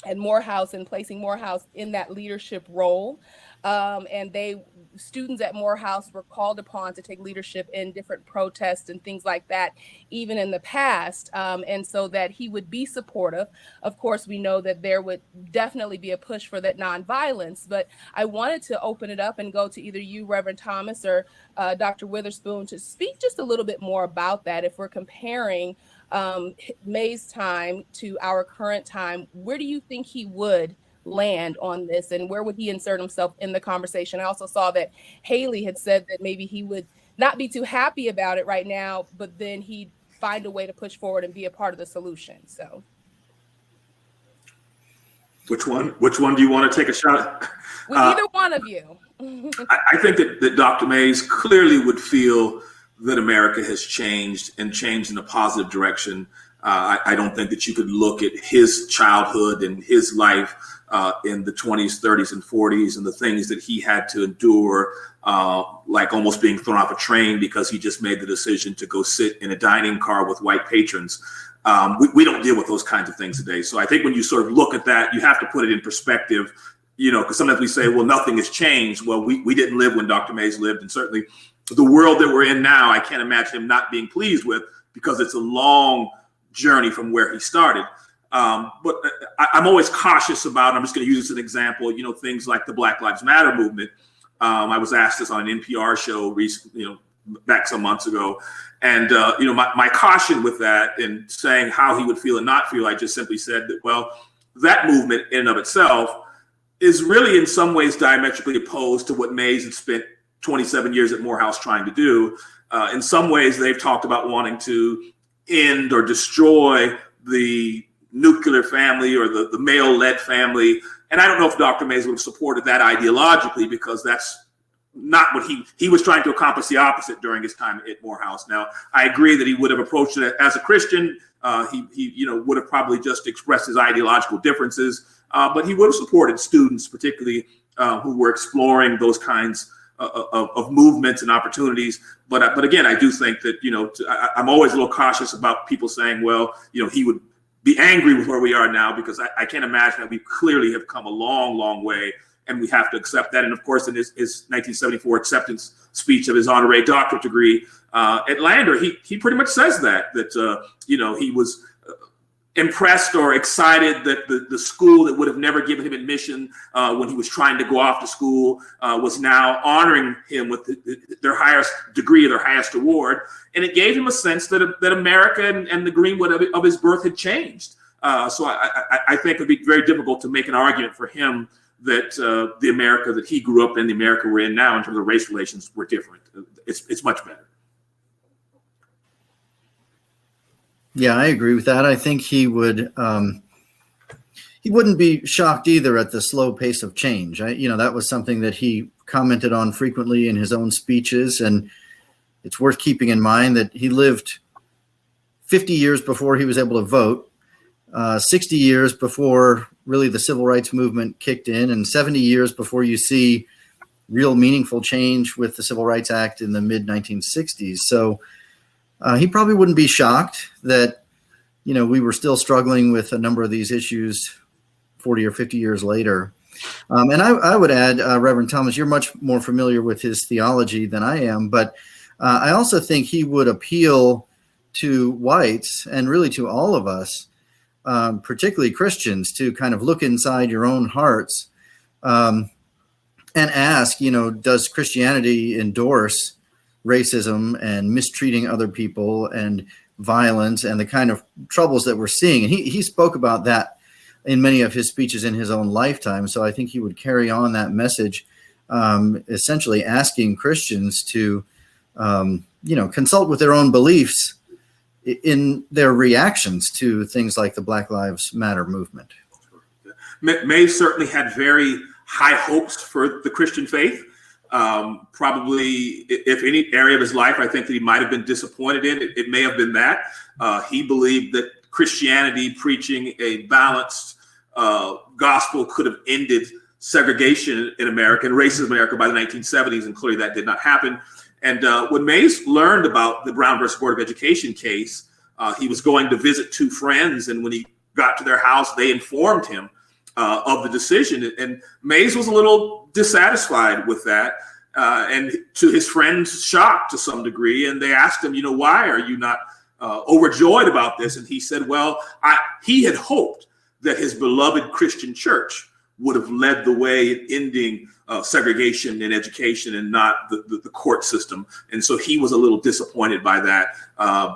at Morehouse and placing Morehouse in that leadership role, and students at Morehouse were called upon to take leadership in different protests and things like that, even in the past. And so that he would be supportive. Of course, we know that there would definitely be a push for that nonviolence, but I wanted to open it up and go to either you, Reverend Thomas, or Dr. Witherspoon to speak just a little bit more about that. If we're comparing Mays' time to our current time, where do you think he would land on this, and where would he insert himself in the conversation? I also saw that Haley had said that maybe he would not be too happy about it right now, but then he'd find a way to push forward and be a part of the solution. So which one do you want to take a shot at? With either one of you. I think that Dr. Mays clearly would feel that America has changed and changed in a positive direction. I don't think that you could look at his childhood and his life in the 20s, 30s, and 40s, and the things that he had to endure, like almost being thrown off a train because he just made the decision to go sit in a dining car with white patrons. We don't deal with those kinds of things today. So I think when you sort of look at that, you have to put it in perspective, you know, because sometimes we say, well, nothing has changed. Well, we didn't live when Dr. Mays lived, and certainly the world that we're in now, I can't imagine him not being pleased with, because it's a long journey from where he started. But I'm always cautious about, I'm just going to use this as an example, you know, things like the Black Lives Matter movement. I was asked this on an NPR show recently, back some months ago. And, my caution with that in saying how he would feel and not feel, I just simply said that, well, that movement in and of itself is really in some ways diametrically opposed to what Mays had spent 27 years at Morehouse trying to do. In some ways, they've talked about wanting to end or destroy the nuclear family or the male-led family. And I don't know if Dr. Mays would have supported that ideologically, because that's not what he was trying to accomplish, the opposite during his time at Morehouse. Now, I agree that he would have approached it as a Christian. He would have probably just expressed his ideological differences, but he would have supported students, particularly who were exploring those kinds of movements and opportunities. But again, I do think that, I'm always a little cautious about people saying, well, he would be angry with where we are now, because I can't imagine that we clearly have come a long, long way, and we have to accept that. And of course, in his 1974 acceptance speech of his honorary doctorate degree at Lander, he pretty much says that he was impressed or excited that the school that would have never given him admission when he was trying to go off to school was now honoring him with their highest degree, their highest award. And it gave him a sense that America and the Greenwood of his birth had changed. So I think it would be very difficult to make an argument for him that the America that he grew up in, the America we're in now in terms of race relations, were different. It's much better. Yeah, I agree with that. I think he wouldn't be shocked either at the slow pace of change. That was something that he commented on frequently in his own speeches, and it's worth keeping in mind that he lived 50 years before he was able to vote, 60 years before really the civil rights movement kicked in, and 70 years before you see real meaningful change with the Civil Rights Act in the mid-1960s. So he probably wouldn't be shocked that, we were still struggling with a number of these issues 40 or 50 years later. And I would add, Reverend Thomas, you're much more familiar with his theology than I am, but I also think he would appeal to whites and really to all of us, particularly Christians, to kind of look inside your own hearts and ask, does Christianity endorse racism and mistreating other people and violence and the kind of troubles that we're seeing? And he spoke about that in many of his speeches in his own lifetime. So I think he would carry on that message, essentially asking Christians to, consult with their own beliefs in their reactions to things like the Black Lives Matter movement. Mays certainly had very high hopes for the Christian faith. Probably, if any area of his life, I think that he might have been disappointed in, it may have been that. He believed that Christianity preaching a balanced gospel could have ended segregation in America and racist America by the 1970s, and clearly that did not happen. And when Mays learned about the Brown versus Board of Education case, he was going to visit two friends, and when he got to their house, they informed him of the decision. And Mays was a little dissatisfied with that, and to his friends' shock to some degree. And they asked him, why are you not overjoyed about this? And he said, well, he had hoped that his beloved Christian church would have led the way in ending segregation in education and not the court system. And so he was a little disappointed by that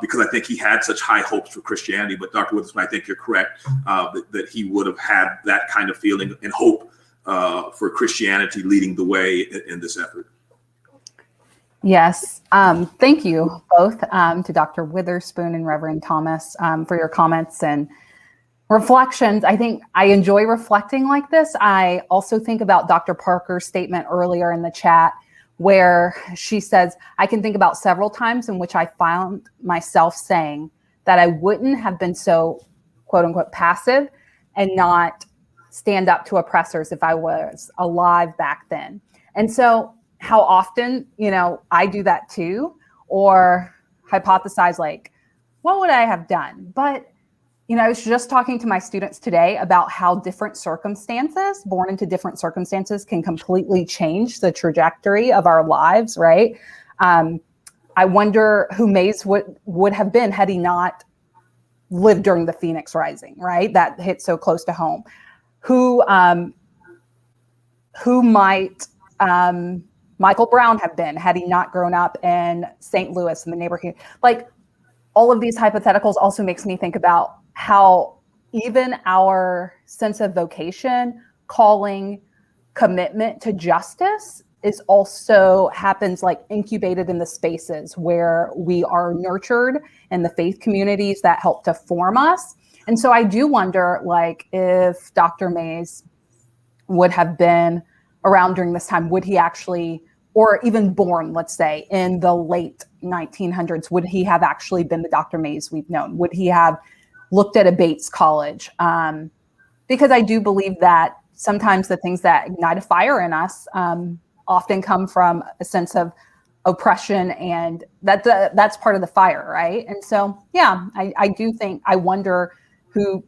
because I think he had such high hopes for Christianity. But Dr. Witherspoon, I think you're correct that he would have had that kind of feeling and hope for Christianity leading the way in this effort. Yes. Thank you both to Dr. Witherspoon and Reverend Thomas for your comments and reflections. I think I enjoy reflecting like this. I also think about Dr. Parker's statement earlier in the chat where she says, I can think about several times in which I found myself saying that I wouldn't have been so quote unquote passive and not stand up to oppressors if I was alive back then. And so how often, I do that too, or hypothesize like, what would I have done? But I was just talking to my students today about how different circumstances, born into different circumstances, can completely change the trajectory of our lives, right? I wonder who Mays would have been had he not lived during the Phoenix Rising, right? That hit so close to home. Who might Michael Brown have been had he not grown up in St. Louis in the neighborhood? Like, all of these hypotheticals also makes me think about how even our sense of vocation, calling, commitment to justice is also happens like incubated in the spaces where we are nurtured in the faith communities that help to form us. And so I do wonder, like, if Dr. Mays would have been around during this time, would he actually, or even born, let's say, in the late 1900s, would he have actually been the Dr. Mays we've known? Would he have looked at a Bates College? Because I do believe that sometimes the things that ignite a fire in us often come from a sense of oppression, and that's part of the fire, right? And so, yeah, I do think, I wonder who,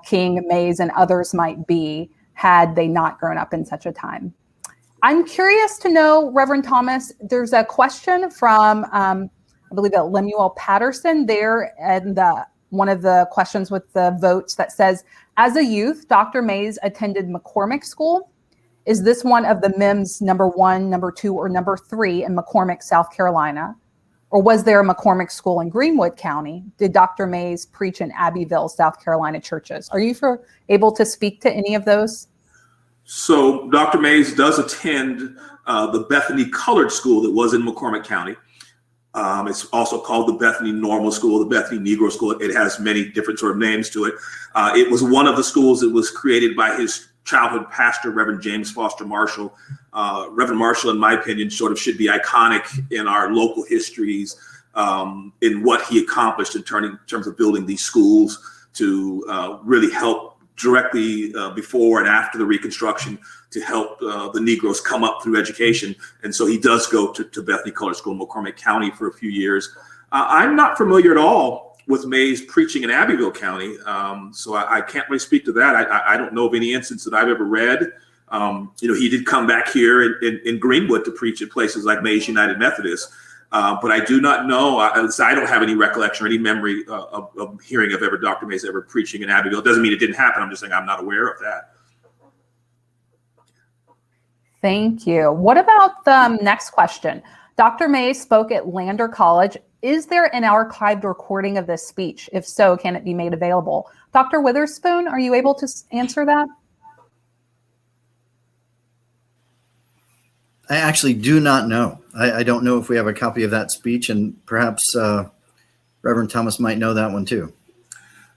King, Mays, and others might be had they not grown up in such a time. I'm curious to know, Reverend Thomas, there's a question from, I believe, Lemuel Patterson there, and one of the questions with the votes that says, as a youth, Dr. Mays attended McCormick School. Is this one of the MIMS number 1, number 2, or number 3 in McCormick, South Carolina? Or was there a McCormick School in Greenwood County? Did Dr. Mays preach in Abbeville, South Carolina churches? Are you able to speak to any of those? So Dr. Mays does attend the Bethany Colored School that was in McCormick County. It's also called the Bethany Normal School, the Bethany Negro School. It has many different sort of names to it. It was one of the schools that was created by his childhood pastor, Reverend James Foster Marshall. Reverend Marshall, in my opinion, sort of should be iconic in our local histories in what he accomplished in terms of building these schools to really help directly before and after the Reconstruction to help the Negroes come up through education. And so he does go to Bethany Colored School in McCormick County for a few years. I'm not familiar at all with Mays preaching in Abbeville County, so I can't really speak to that. I don't know of any instance that I've ever read. He did come back here in Greenwood to preach at places like Mays United Methodist, but I do not know. I don't have any recollection or any memory of hearing of Dr. Mays ever preaching in Abbeville. It doesn't mean it didn't happen. I'm just saying I'm not aware of that. Thank you. What about the next question? Dr. Mays spoke at Lander College. Is there an archived recording of this speech? If so, can it be made available? Dr. Witherspoon, are you able to answer that? I actually do not know. I don't know if we have a copy of that speech, and perhaps Reverend Thomas might know that one too.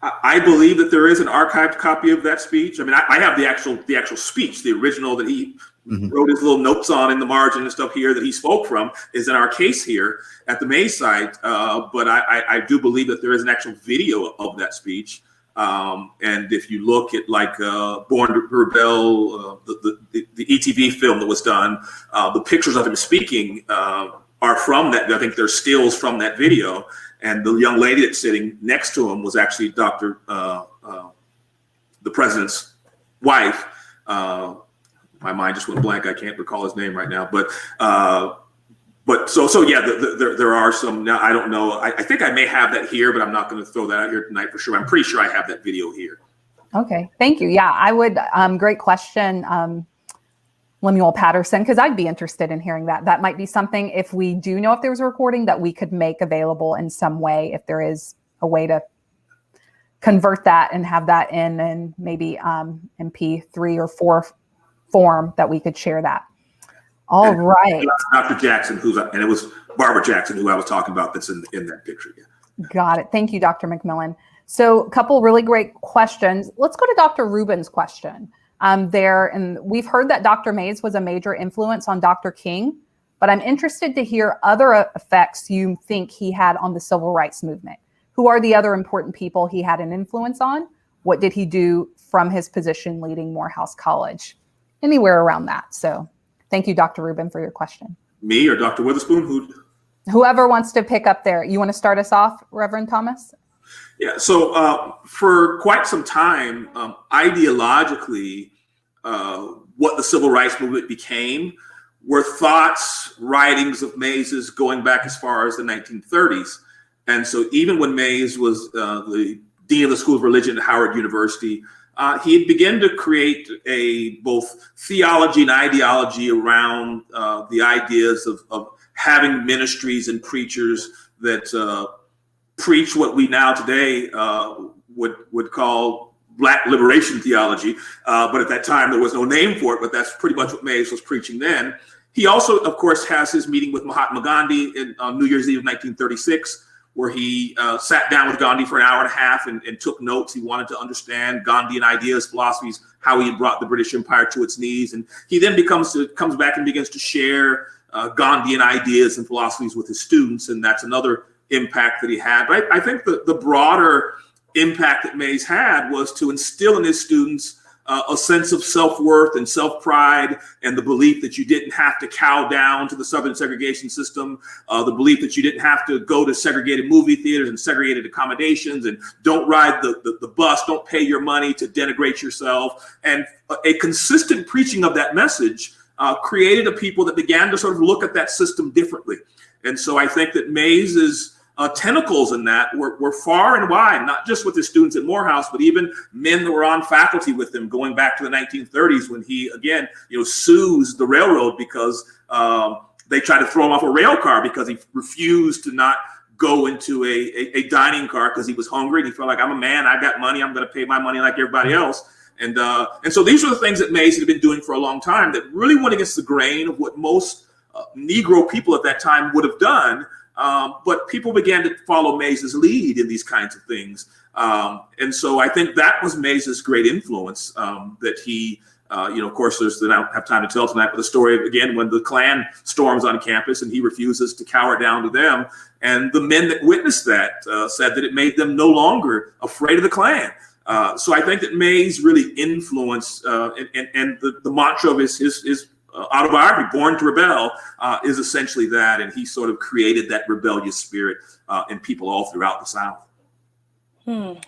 I believe that there is an archived copy of that speech. I mean, I have the actual speech, the original that he wrote his little notes on in the margin and stuff here that he spoke from is in our case here at the Mays site. But I do believe that there is an actual video of that speech. And if you look at like Born to Rebel, the ETV film that was done, the pictures of him speaking are from that. I think they're stills from that video. And the young lady that's sitting next to him was actually the president's wife. My mind just went blank. I can't recall his name right now. But so yeah, there are some. Now I don't know. I think I may have that here, but I'm not going to throw that out here tonight for sure. I'm pretty sure I have that video here. Okay, thank you. Yeah, I would. Great question, Lemuel Patterson, because I'd be interested in hearing that. That might be something, if we do know if there's a recording, that we could make available in some way, if there is a way to convert that and have that in maybe MP3 or 4 form that we could share that. All right. Dr. Jackson, and it was Barbara Jackson who I was talking about that's in that picture. Yeah. Got it. Thank you, Dr. McMillan. So a couple really great questions. Let's go to Dr. Rubin's question. And we've heard that Dr. Mays was a major influence on Dr. King, but I'm interested to hear other effects you think he had on the civil rights movement. Who are the other important people he had an influence on? What did he do from his position leading Morehouse College? Anywhere around that. So thank you, Dr. Rubin, for your question. Me or Dr. Witherspoon? Whoever wants to pick up there. You want to start us off, Reverend Thomas? Yeah, so for quite some time, ideologically, what the civil rights movement became were thoughts, writings of Mays's going back as far as the 1930s. And so even when Mays was the dean of the School of Religion at Howard University, he had begun to create both theology and ideology around the ideas of having ministries and preachers that preach what we now today would call Black liberation theology. But at that time, there was no name for it, but that's pretty much what Mays was preaching then. He also, of course, has his meeting with Mahatma Gandhi on New Year's Eve of 1936, where he sat down with Gandhi for an hour and a half and took notes. He wanted to understand Gandhian ideas, philosophies, how he had brought the British Empire to its knees. And he then comes back and begins to share Gandhian ideas and philosophies with his students. And that's another impact that he had. But I think the broader impact that Mays had was to instill in his students a sense of self-worth and self-pride, and the belief that you didn't have to cow down to the Southern segregation system, the belief that you didn't have to go to segregated movie theaters and segregated accommodations, and don't ride the bus, don't pay your money to denigrate yourself. And a consistent preaching of that message created a people that began to sort of look at that system differently. And so I think that Mays's tentacles in that were far and wide, not just with his students at Morehouse, but even men that were on faculty with him going back to the 1930s, when he, again, sues the railroad because they tried to throw him off a rail car because he refused to not go into a dining car because he was hungry. And he felt like, I'm a man, I got money, I'm going to pay my money like everybody else. And so these were the things that Mays had been doing for a long time that really went against the grain of what most Negro people at that time would have done. But people began to follow Mays's lead in these kinds of things. And so I think that was Mays's great influence, that he, of course, I don't have time to tell tonight, but the story of, again, when the Klan storms on campus and he refuses to cower down to them. And the men that witnessed that said that it made them no longer afraid of the Klan. So I think that Mays really influenced, and the mantra of his autobiography, Born to Rebel, is essentially that, and he sort of created that rebellious spirit in people all throughout the South.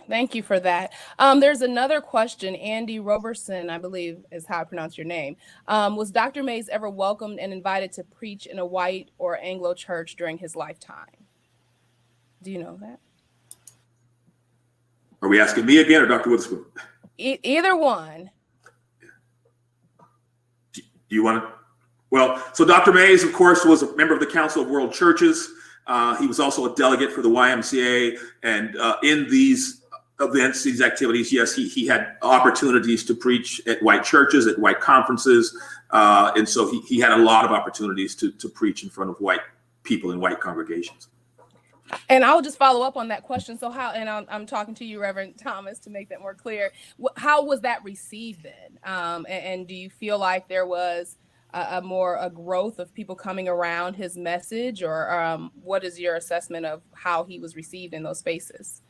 Thank you for that. There's another question. Andy Roberson, I believe is how I pronounce your name. Was Dr. Mays ever welcomed and invited to preach in a white or Anglo church during his lifetime? Do you know that? Are we asking me again or Dr. Witherspoon? Either one. Do you want to? Well, so Dr. Mays, of course, was a member of the Council of World Churches. He was also a delegate for the YMCA. And in these events, these activities, yes, he had opportunities to preach at white churches, at white conferences. And so he had a lot of opportunities to preach in front of white people in white congregations. And I'll just follow up on that question. So how, and I'm talking to you, Reverend Thomas, to make that more clear. How was that received then? And do you feel like there was a growth of people coming around his message, or what is your assessment of how he was received in those spaces?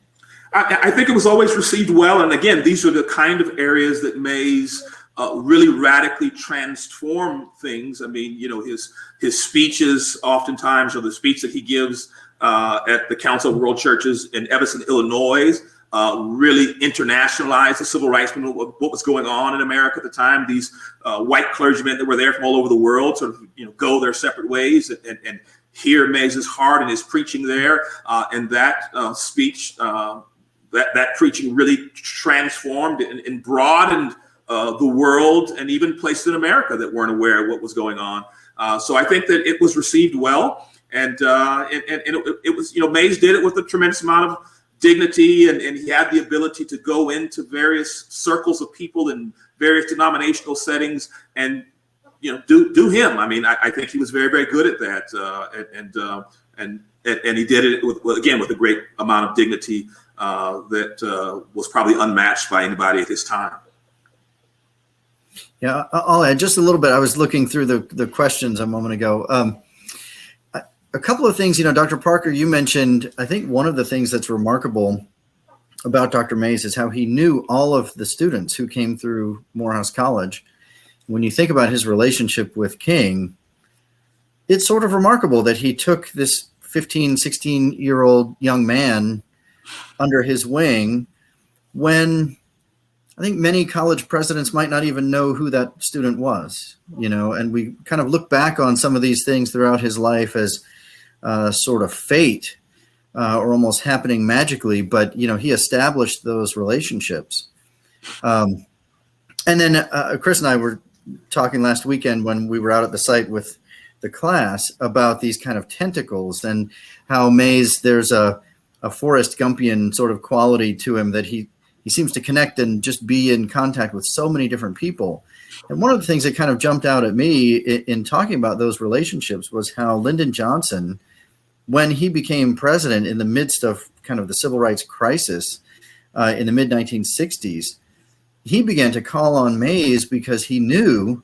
I think it was always received well. And again, these are the kind of areas that Mays really radically transform things. I mean, his speeches oftentimes, or the speech that he gives at the Council of World Churches in Evanston, Illinois, really internationalized the civil rights movement, what was going on in America at the time. These white clergymen that were there from all over the world sort of, go their separate ways and hear Mays's heart and his preaching there. And that speech, that preaching really transformed and broadened the world, and even places in America that weren't aware of what was going on. So I think that it was received well. And it was, Mays did it with a tremendous amount of dignity, and he had the ability to go into various circles of people in various denominational settings and, do him. I mean, I think he was very, very good at that. And he did it with a great amount of dignity that was probably unmatched by anybody at his time. Yeah, I'll add just a little bit. I was looking through the questions a moment ago. A couple of things, Dr. Parker, you mentioned, I think one of the things that's remarkable about Dr. Mays is how he knew all of the students who came through Morehouse College. When you think about his relationship with King, it's sort of remarkable that he took this 15, 16-year-old young man under his wing when I think many college presidents might not even know who that student was, and we kind of look back on some of these things throughout his life as sort of fate or almost happening magically. But, he established those relationships. And then Chris and I were talking last weekend when we were out at the site with the class about these kind of tentacles and how Mays, there's a Forrest Gumpian sort of quality to him that he seems to connect and just be in contact with so many different people. And one of the things that kind of jumped out at me in talking about those relationships was how Lyndon Johnson, when he became president in the midst of kind of the civil rights crisis in the mid-1960s, he began to call on Mays because he knew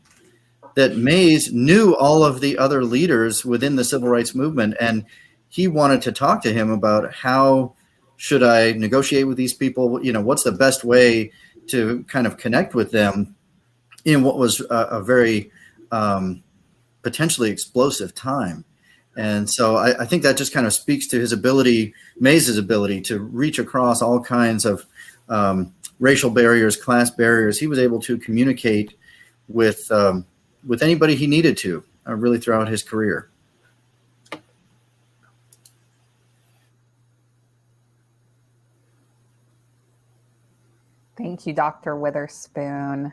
that Mays knew all of the other leaders within the civil rights movement, and he wanted to talk to him about how should I negotiate with these people? You know, what's the best way to kind of connect with them in what was a very potentially explosive time. And so I think that just kind of speaks to his ability, Mays's ability to reach across all kinds of racial barriers, class barriers. He was able to communicate with anybody he needed to really throughout his career. Thank you, Dr. Witherspoon.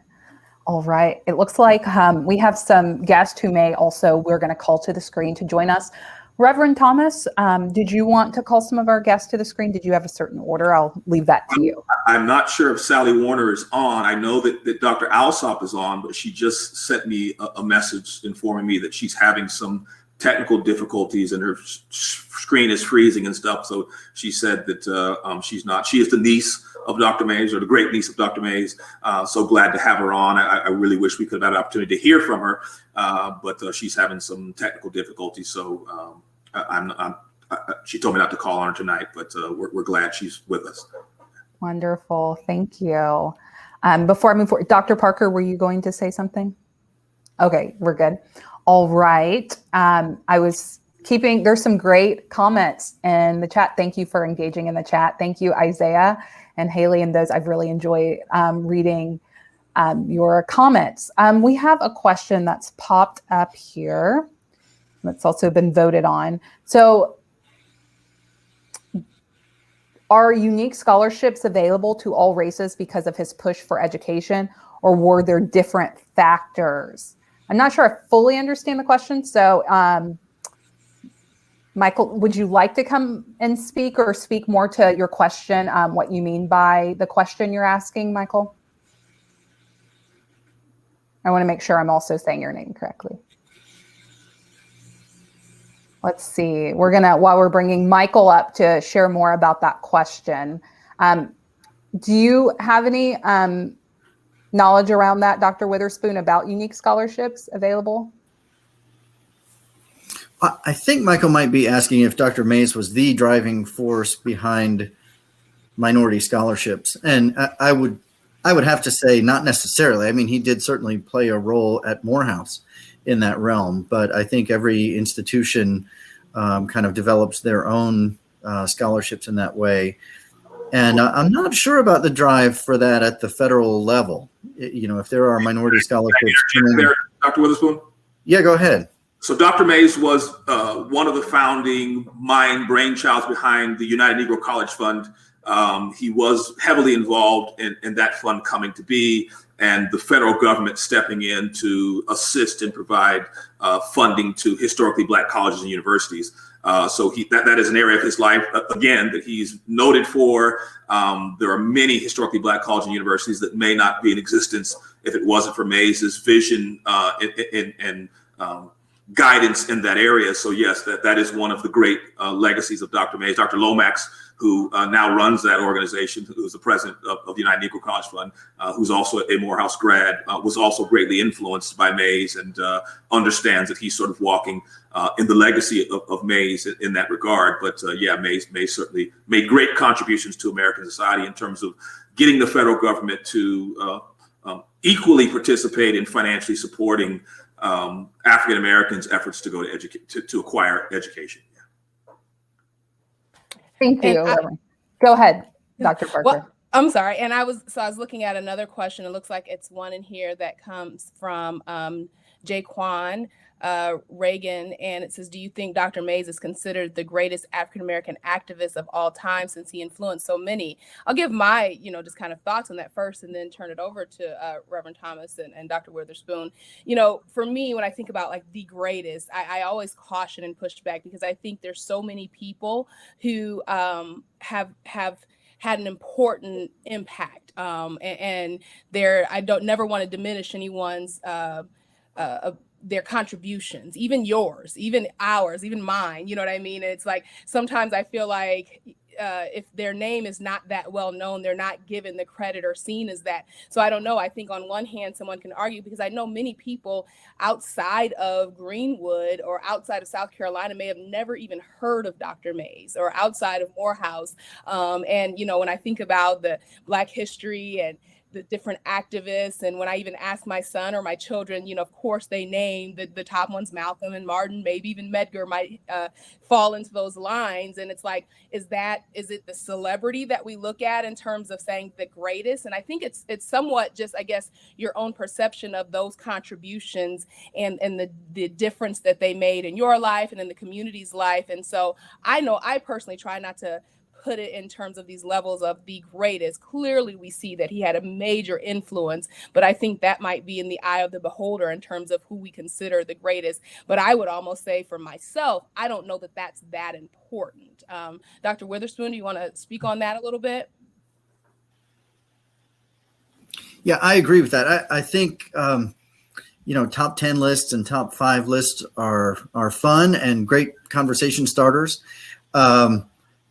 All right. It looks like we have some guests who may also, we're going to call to the screen to join us. Reverend Thomas, did you want to call some of our guests to the screen? Did you have a certain order? I'll leave that to you. I'm not sure if Sally Warner is on. I know that Dr. Alsop is on, but she just sent me a message informing me that she's having some technical difficulties and her screen is freezing and stuff. So she said that she's not. She is the niece of Dr. Mays, or the great niece of Dr. Mays. So glad to have her on. I really wish we could have had an opportunity to hear from her, but she's having some technical difficulties. So she told me not to call on her tonight, but we're glad she's with us. Wonderful. Thank you. Before I move forward, Dr. Parker, were you going to say something? Okay, we're good. All right. I was there's some great comments in the chat. Thank you for engaging in the chat. Thank you, Isaiah and Haley, and those. I've really enjoyed reading your comments. We have a question that's popped up here that's also been voted on. So, are unique scholarships available to all races because of his push for education, or were there different factors? I'm not sure I fully understand the question. So, Michael, would you like to come and speak or speak more to your question, what you mean by the question you're asking, Michael? I want to make sure I'm also saying your name correctly. Let's see. We're going to, while we're bringing Michael up to share more about that question, do you have any knowledge around that, Dr. Witherspoon, about unique scholarships available? I think Michael might be asking if Dr. Mays was the driving force behind minority scholarships. And I would have to say not necessarily. I mean, he did certainly play a role at Morehouse in that realm, but I think every institution kind of develops their own scholarships in that way. And I'm not sure about the drive for that at the federal level. You know, if there are minority scholarships. Dr. Witherspoon? Yeah, go ahead. So Dr. Mays was one of the founding brainchilds behind the United Negro College Fund. He was heavily involved in that fund coming to be, and the federal government stepping in to assist and provide funding to historically Black colleges and universities. So that is an area of his life, again, that he's noted for. There are many historically Black colleges and universities that may not be in existence if it wasn't for Mays's vision and guidance in that area. So yes, that is one of the great legacies of Dr. Mays. Dr. Lomax, who now runs that organization, who's the president of the United Negro College Fund, who's also a Morehouse grad, was also greatly influenced by Mays and understands that he's sort of walking in the legacy of Mays in that regard. But yeah, Mays certainly made great contributions to American society in terms of getting the federal government to equally participate in financially supporting African Americans' efforts to go to acquire education. Thank you. Go ahead, Dr. Parker. Well, I'm sorry. And I was looking at another question. It looks like it's one in here that comes from Jaquan. Reagan, and it says, do you think Dr. Mays is considered the greatest African-American activist of all time since he influenced so many? I'll give my, just kind of thoughts on that first and then turn it over to Reverend Thomas and Dr. Witherspoon. For me, when I think about like the greatest, I always caution and push back because I think there's so many people who have had an important impact. And I don't never want to diminish anyone's their contributions, even yours, even ours, even mine. You know what I mean? It's like sometimes I feel like if their name is not that well known, they're not given the credit or seen as that. So I don't know. I think on one hand, someone can argue, because I know many people outside of Greenwood or outside of South Carolina may have never even heard of Dr. Mays, or outside of Morehouse. And when I think about the Black history and the different activists, and when I even ask my son or my children, of course they name the top ones, Malcolm and Martin, maybe even Medgar might fall into those lines. And it's like, is it the celebrity that we look at in terms of saying the greatest? And I think it's somewhat just, I guess, your own perception of those contributions and the difference that they made in your life and in the community's life. And so I know I personally try not to put it in terms of these levels of the greatest. Clearly, we see that he had a major influence, but I think that might be in the eye of the beholder in terms of who we consider the greatest. But I would almost say for myself, I don't know that that's that important. Dr. Witherspoon, do you want to speak on that a little bit? Yeah, I agree with that. I think, top 10 lists and top 5 lists are fun and great conversation starters.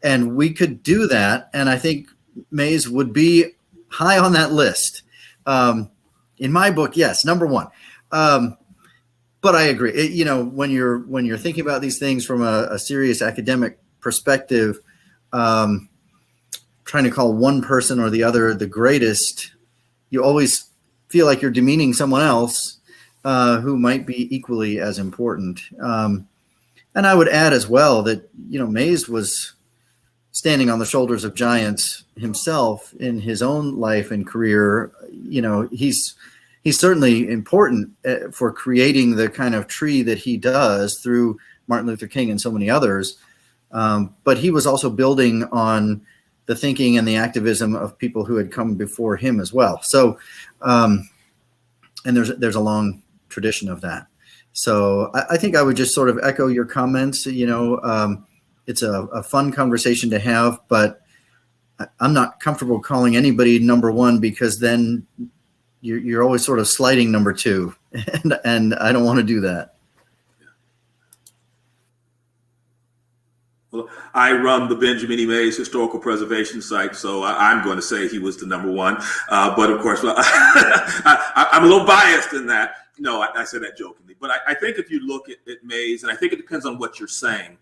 And we could do that. And I think Mays would be high on that list. In my book, yes, number 1. But I agree. When you're thinking about these things from a serious academic perspective, trying to call one person or the other the greatest, you always feel like you're demeaning someone else who might be equally as important. And I would add as well that, Mays was standing on the shoulders of giants himself in his own life and career. He's certainly important for creating the kind of tree that he does through Martin Luther King and so many others. But he was also building on the thinking and the activism of people who had come before him as well. So, and there's a long tradition of that. So I think I would just sort of echo your comments. It's a fun conversation to have, but I'm not comfortable calling anybody number 1, because then you're always sort of slighting number 2, and I don't want to do that. Well, I run the Benjamin E. Mays Historical Preservation Site, so I'm going to say he was the number 1. But of course, I'm a little biased in that. No, I say that jokingly. But I think if you look at Mays, and I think it depends on what you're saying.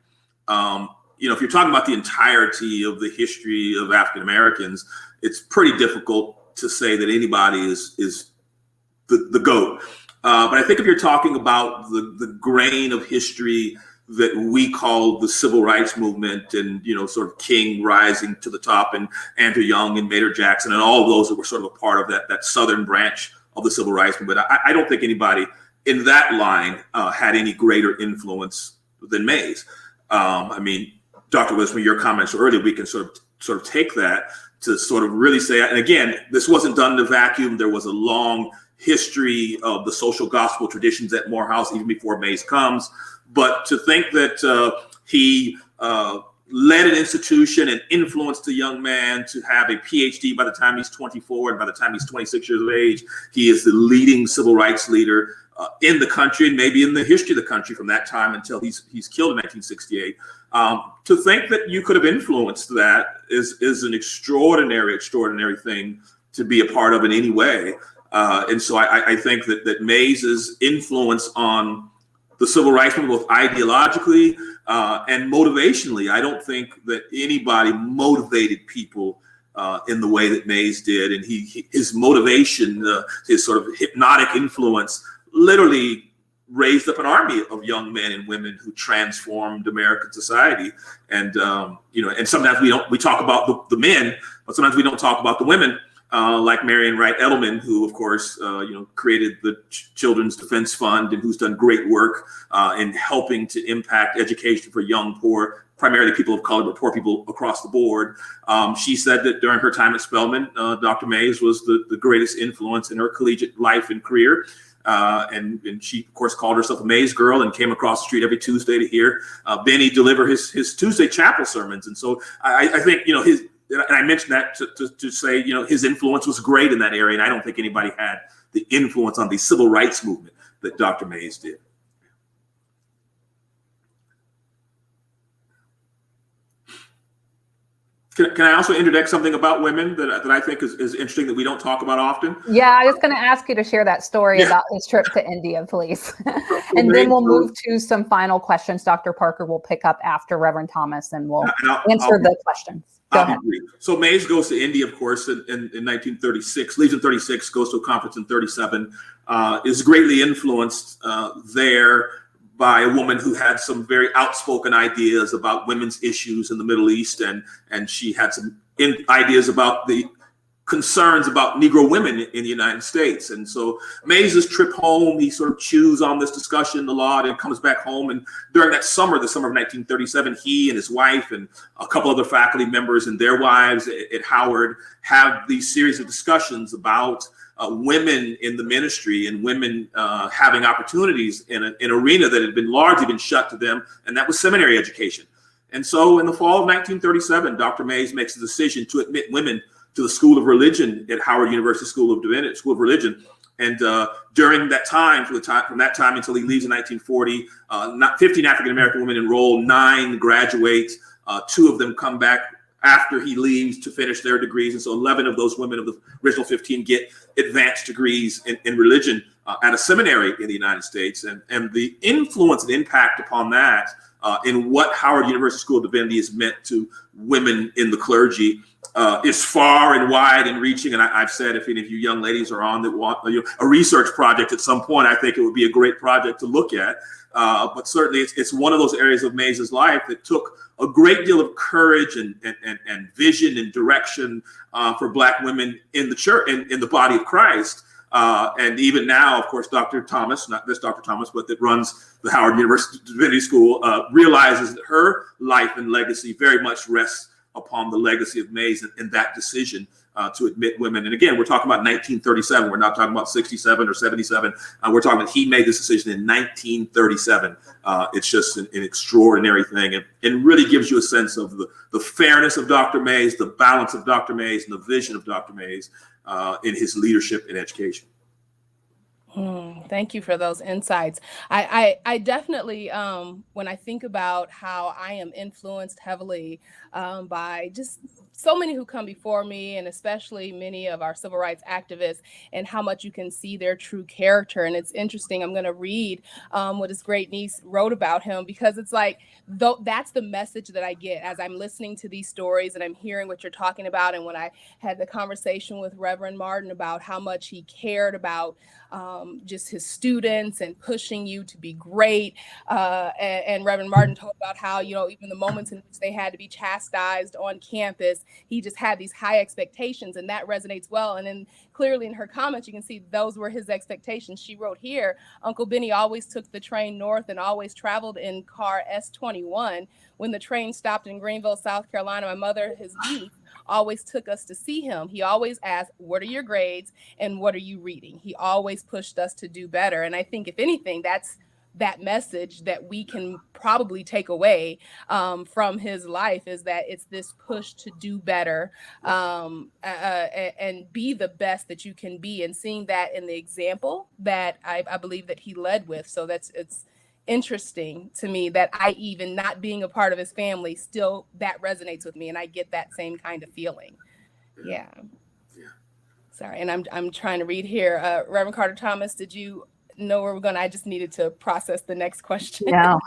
If you're talking about the entirety of the history of African Americans, it's pretty difficult to say that anybody is the GOAT. But I think if you're talking about the grain of history that we call the civil rights movement, and sort of King rising to the top, and Andrew Young and Maynard Jackson and all of those that were sort of a part of that southern branch of the civil rights movement, I don't think anybody in that line had any greater influence than Mays. Dr. Witherspoon, your comments earlier, we can sort of take that to sort of really say, and again, this wasn't done in a vacuum. There was a long history of the social gospel traditions at Morehouse even before Mays comes. But to think that he led an institution and influenced a young man to have a PhD by the time he's 24, and by the time he's 26 years of age, he is the leading civil rights leader in the country, and maybe in the history of the country from that time until he's killed in 1968. To think that you could have influenced that is an extraordinary thing to be a part of in any way. And so I think that Mays's influence on the civil rights movement, both ideologically and motivationally, I don't think that anybody motivated people in the way that Mays did. And his motivation, his sort of hypnotic influence, literally raised up an army of young men and women who transformed American society. And and sometimes we talk about the men, but sometimes we don't talk about the women. like Marian Wright Edelman, who, of course, created the Children's Defense Fund and who's done great work in helping to impact education for young poor, primarily people of color, but poor people across the board. She said that during her time at Spelman, Dr. Mays was the greatest influence in her collegiate life and career. And she, of course, called herself a Mays girl and came across the street every Tuesday to hear Benny deliver his Tuesday chapel sermons. And so I think, and I mentioned that to say, his influence was great in that area. And I don't think anybody had the influence on the civil rights movement that Dr. Mays did. Can I also interject something about women that I think is interesting that we don't talk about often? Yeah, I was going to ask you to share that story about his trip to India, please. And then we'll move to some final questions. Dr. Parker will pick up after Reverend Thomas, and we'll answer the questions. Go ahead. So Mays goes to India, of course, in 1936, leaves in 36, goes to a conference in 37, is greatly influenced there by a woman who had some very outspoken ideas about women's issues in the Middle East. And she had some ideas about the concerns about Negro women in the United States. And so Mays's trip home, he sort of chews on this discussion a lot and comes back home. And during that summer, the summer of 1937, he and his wife and a couple other faculty members and their wives at Howard have these series of discussions about women in the ministry and women having opportunities in an arena that had largely been shut to them, and that was seminary education. And so in the fall of 1937, Dr. Mays makes a decision to admit women to the School of Religion at Howard University School of Religion. And during that time, from that time until he leaves in 1940, 15 African-American women enroll, 9 graduate, 2 of them come back after he leaves to finish their degrees. And so 11 of those women of the original 15 get advanced degrees in religion at a seminary in the United States. And the influence and impact upon that in what Howard University School of Divinity has meant to women in the clergy is far and wide and reaching. And I've said, if any of you young ladies are on that want a research project at some point, I think it would be a great project to look at. But certainly it's one of those areas of Mays's life that took a great deal of courage and vision and direction for Black women in the church, in the body of Christ. And even now, of course, Dr. Thomas, not this Dr. Thomas, but that runs the Howard University Divinity School, realizes that her life and legacy very much rests upon the legacy of Mays and that decision to admit women. And again, we're talking about 1937. We're not talking about 67 or 77. We're talking about he made this decision in 1937. It's just an extraordinary thing, and really gives you a sense of the fairness of Dr. Mays, the balance of Dr. Mays, and the vision of Dr. Mays in his leadership in education. Thank you for those insights. I definitely, when I think about how I am influenced heavily by just so many who come before me, and especially many of our civil rights activists, and how much you can see their true character. And it's interesting. I'm going to read what his great niece wrote about him, because it's like, that's the message that I get as I'm listening to these stories and I'm hearing what you're talking about. And when I had the conversation with Reverend Martin about how much he cared about just his students and pushing you to be great. And Reverend Martin told about how, even the moments in which they had to be chastised on campus, he just had these high expectations, and that resonates well. And then clearly in her comments, you can see those were his expectations. She wrote here, Uncle Benny always took the train north and always traveled in car S21. When the train stopped in Greenville, South Carolina, my mother, his niece, always took us to see him. He always asked, what are your grades and what are you reading? He always pushed us to do better. And I think, if anything, that's that message that we can probably take away from his life, is that it's this push to do better and be the best that you can be, and seeing that in the example that I believe that he led with. So it's interesting to me that I, even not being a part of his family, still that resonates with me, and I get that same kind of feeling. Yeah. Sorry, and I'm trying to read here. Reverend Carter Thomas, did you know where we're going? I just needed to process the next question. No,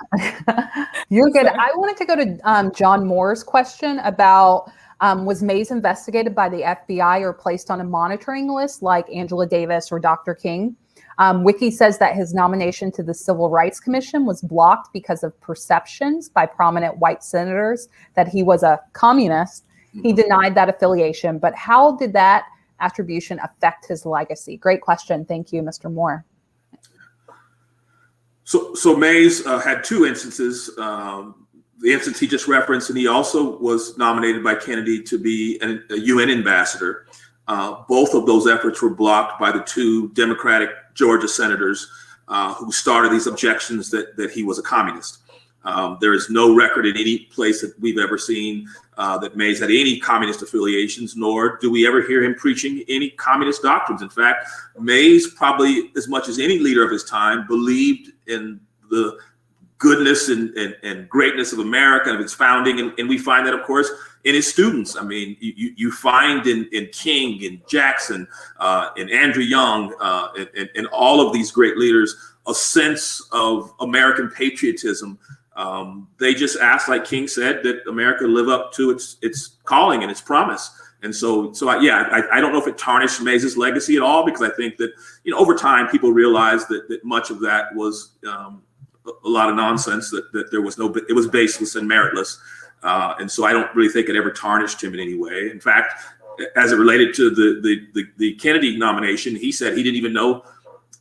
you're good. I wanted to go to John Moore's question about was Mays investigated by the FBI or placed on a monitoring list like Angela Davis or Dr. King? Wiki says that his nomination to the Civil Rights Commission was blocked because of perceptions by prominent white senators that he was a communist. He denied that affiliation, but how did that attribution affect his legacy? Great question. Thank you, Mr. Moore. So Mays had two instances. The instance he just referenced, and he also was nominated by Kennedy to be a UN ambassador. Both of those efforts were blocked by the two Democratic Georgia senators who started these objections that he was a communist. There is no record in any place that we've ever seen that Mays had any communist affiliations, nor do we ever hear him preaching any communist doctrines. In fact, Mays, probably as much as any leader of his time, believed in the goodness and greatness of America and its founding. And we find that, of course, in his students. I mean, you find in King, in Jackson, in Andrew Young, and all of these great leaders, a sense of American patriotism. They just asked, like King said, that America live up to its calling and its promise. And so I don't know if it tarnished Mays' legacy at all, because I think that, over time, people realized that much of that was a lot of nonsense, that there was it was baseless and meritless. And so I don't really think it ever tarnished him in any way. In fact, as it related to the Kennedy nomination, he said he didn't even know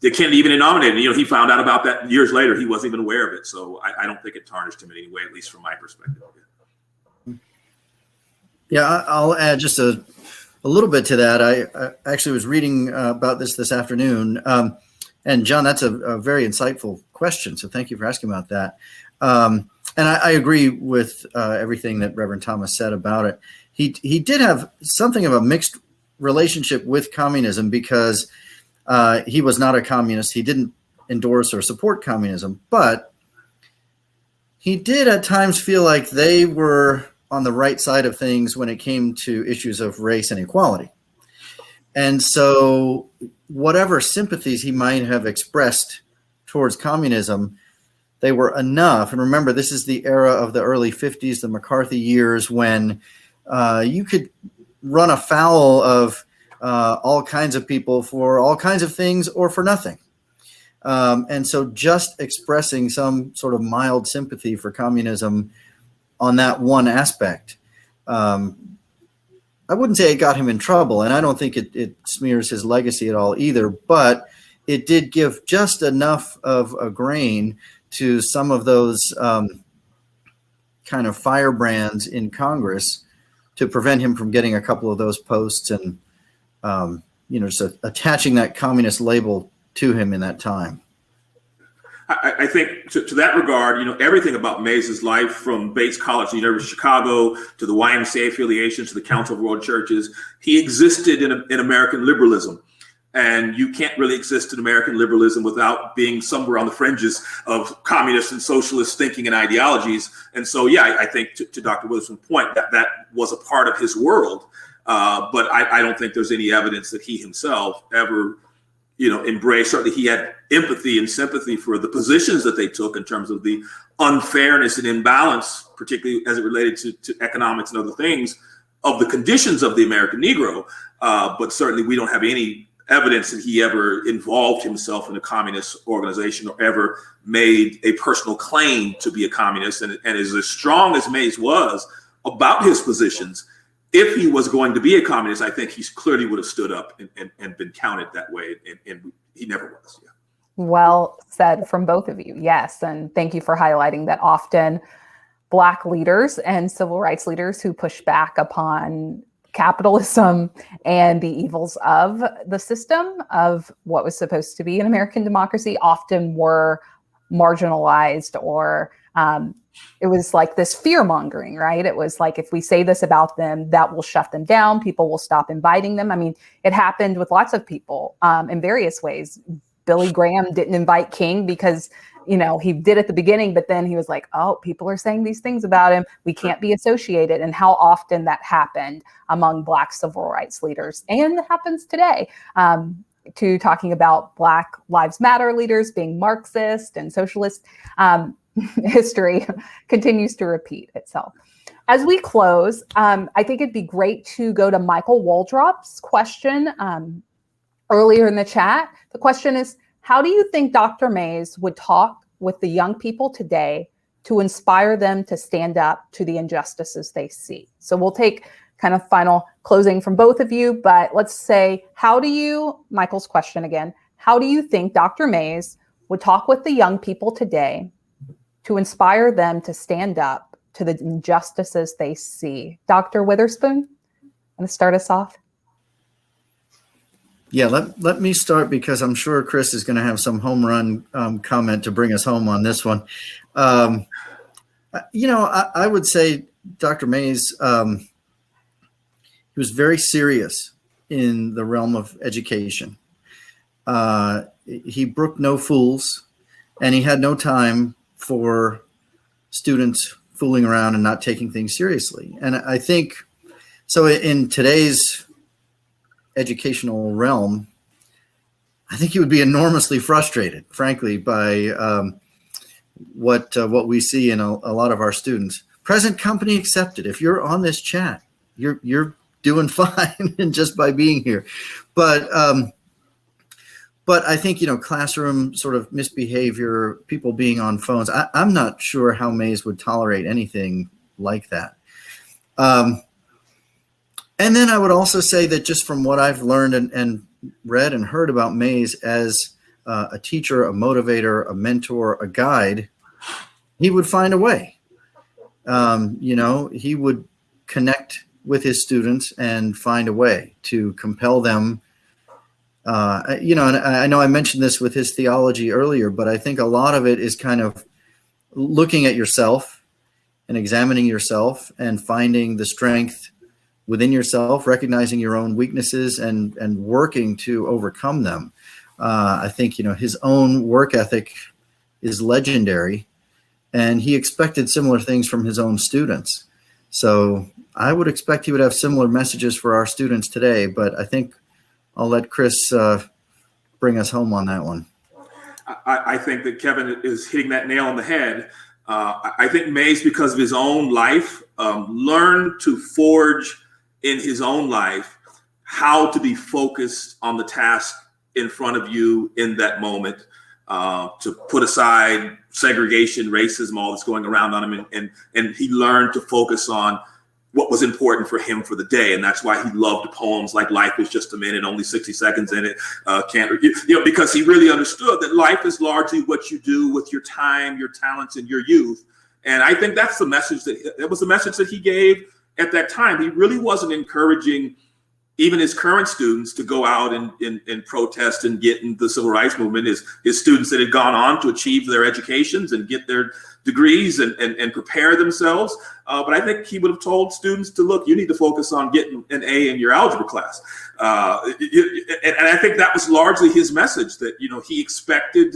that Kennedy even nominated. He found out about that years later. He wasn't even aware of it. So I don't think it tarnished him in any way, at least from my perspective. Yeah, I'll add just a little bit to that. I actually was reading about this afternoon. And John, that's a very insightful question. So thank you for asking about that. And I agree with everything that Reverend Thomas said about it. He did have something of a mixed relationship with communism, because he was not a communist. He didn't endorse or support communism, but he did at times feel like they were on the right side of things when it came to issues of race and equality. And so whatever sympathies he might have expressed towards communism, they were enough. And remember, this is the era of the early 50s, the McCarthy years, when you could run afoul of all kinds of people for all kinds of things or for nothing. And so just expressing some sort of mild sympathy for communism on that one aspect, I wouldn't say it got him in trouble, and I don't think it smears his legacy at all either, but it did give just enough of a grain to some of those kind of firebrands in Congress to prevent him from getting a couple of those posts and, just attaching that communist label to him in that time. I think to that regard, everything about Mays' life, from Bates College, the University of Chicago, to the YMCA affiliations, to the Council of World Churches, he existed in American liberalism. And you can't really exist in American liberalism without being somewhere on the fringes of communist and socialist thinking and ideologies. And so, I think to Dr. Witherspoon's point, that was a part of his world. But I don't think there's any evidence that he himself ever embrace. Certainly he had empathy and sympathy for the positions that they took in terms of the unfairness and imbalance, particularly as it related to economics and other things, of the conditions of the American Negro. But certainly we don't have any evidence that he ever involved himself in a communist organization or ever made a personal claim to be a communist. And as strong as Mays was about his positions, if he was going to be a communist, I think he clearly would have stood up and been counted that way. And he never was. Yeah. Well said from both of you. Yes. And thank you for highlighting that often Black leaders and civil rights leaders who push back upon capitalism and the evils of the system of what was supposed to be an American democracy often were marginalized, or it was like this fear mongering, right? It was like, if we say this about them, that will shut them down. People will stop inviting them. I mean, it happened with lots of people in various ways. Billy Graham didn't invite King because, he did at the beginning, but then he was like, oh, people are saying these things about him. We can't be associated. And how often that happened among Black civil rights leaders. And it happens today. To talking about Black Lives Matter leaders being Marxist and socialist. History continues to repeat itself. As we close, I think it'd be great to go to Michael Waldrop's question earlier in the chat. The question is, how do you think Dr. Mays would talk with the young people today to inspire them to stand up to the injustices they see? So we'll take kind of final closing from both of you, but let's say, Michael's question again, how do you think Dr. Mays would talk with the young people today to inspire them to stand up to the injustices they see? Dr. Witherspoon, want to start us off? Yeah, let me start because I'm sure Chris is going to have some home run comment to bring us home on this one. I would say Dr. Mays, he was very serious in the realm of education. He brooked no fools, and he had no time for students fooling around and not taking things seriously. And I think, so in today's educational realm, I think he would be enormously frustrated, frankly, by what we see in a lot of our students. Present company accepted. If you're on this chat, you're doing fine and just by being here. But I think, classroom sort of misbehavior, people being on phones, I'm not sure how Mays would tolerate anything like that. And then I would also say that just from what I've learned and read and heard about Mays as a teacher, a motivator, a mentor, a guide, he would find a way. He would connect with his students and find a way to compel them. And I know I mentioned this with his theology earlier, but I think a lot of it is kind of looking at yourself and examining yourself and finding the strength within yourself, recognizing your own weaknesses and working to overcome them. I think, his own work ethic is legendary, and he expected similar things from his own students. So I would expect he would have similar messages for our students today, but I think I'll let Chris bring us home on that one. I think that Kevin is hitting that nail on the head. I think Mays, because of his own life, learned to forge in his own life how to be focused on the task in front of you in that moment, to put aside segregation, racism, all that's going around on him. And he learned to focus on what was important for him for the day. And that's why he loved poems like Life is Just a Minute, Only 60 Seconds in It. Because he really understood that life is largely what you do with your time, your talents, and your youth. And I think that's the message that was the message that he gave at that time. He really wasn't encouraging even his current students to go out and protest and get in the civil rights movement. His students that had gone on to achieve their educations and get their degrees and prepare themselves. But I think he would have told students to, look, you need to focus on getting an A in your algebra class. And I think that was largely his message, that, he expected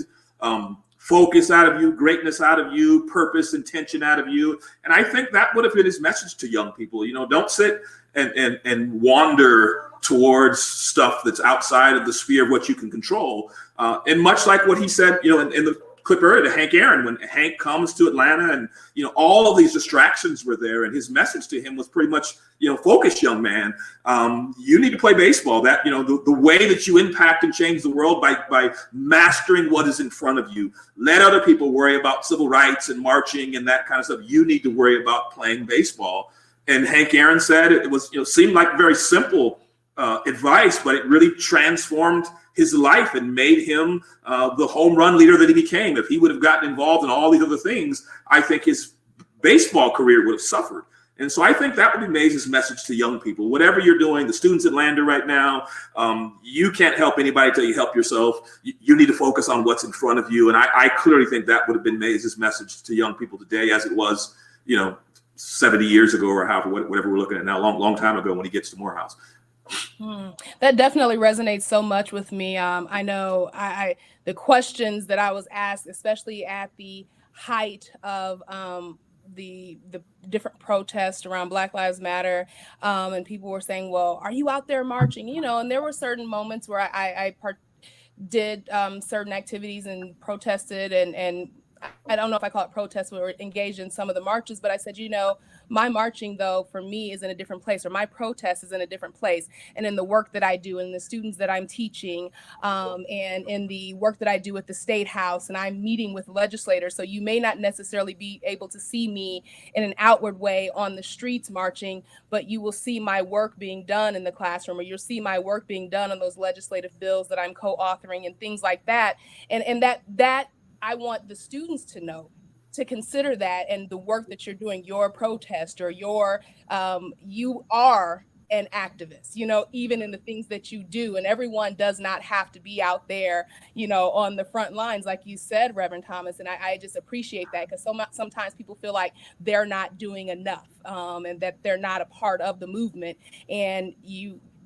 focus out of you, greatness out of you, purpose, intention out of you. And I think that would have been his message to young people. Don't sit and wander towards stuff that's outside of the sphere of what you can control. And much like what he said, in the clip earlier to Hank Aaron, when Hank comes to Atlanta and, all of these distractions were there. And his message to him was pretty much, focus, young man. You need to play baseball. That, the way that you impact and change the world by mastering what is in front of you. Let other people worry about civil rights and marching and that kind of stuff. You need to worry about playing baseball. And Hank Aaron said it was, seemed like very simple advice, but it really transformed his life and made him the home run leader that he became. If he would have gotten involved in all these other things, I think his baseball career would have suffered. And so I think that would be Mays' message to young people. Whatever you're doing, the students at Lander right now, you can't help anybody till you help yourself. You need to focus on what's in front of you. And I clearly think that would have been Mays' message to young people today, as it was, 70 years ago or however, whatever we're looking at now, long time ago when he gets to Morehouse. That definitely resonates so much with me. I know the questions that I was asked, especially at the height of the different protests around Black Lives Matter, and people were saying, well, are you out there marching? And there were certain moments where I did certain activities and protested, and I don't know if I call it protests or engaged in some of the marches, but I said, you know, my marching though, for me is in a different place, or my protest is in a different place. And in the work that I do and the students that I'm teaching, and in the work that I do at the State House, and I'm meeting with legislators. So you may not necessarily be able to see me in an outward way on the streets marching, but you will see my work being done in the classroom, or you'll see my work being done on those legislative bills that I'm co-authoring and things like that. And that I want the students to know, to consider that, and the work that you're doing, your protest, or your, you are an activist, you know, even in the things that you do. And everyone does not have to be out there, you know, on the front lines, like you said, Reverend Thomas. And I just appreciate that, because sometimes people feel like they're not doing enough, and that they're not a part of the movement. And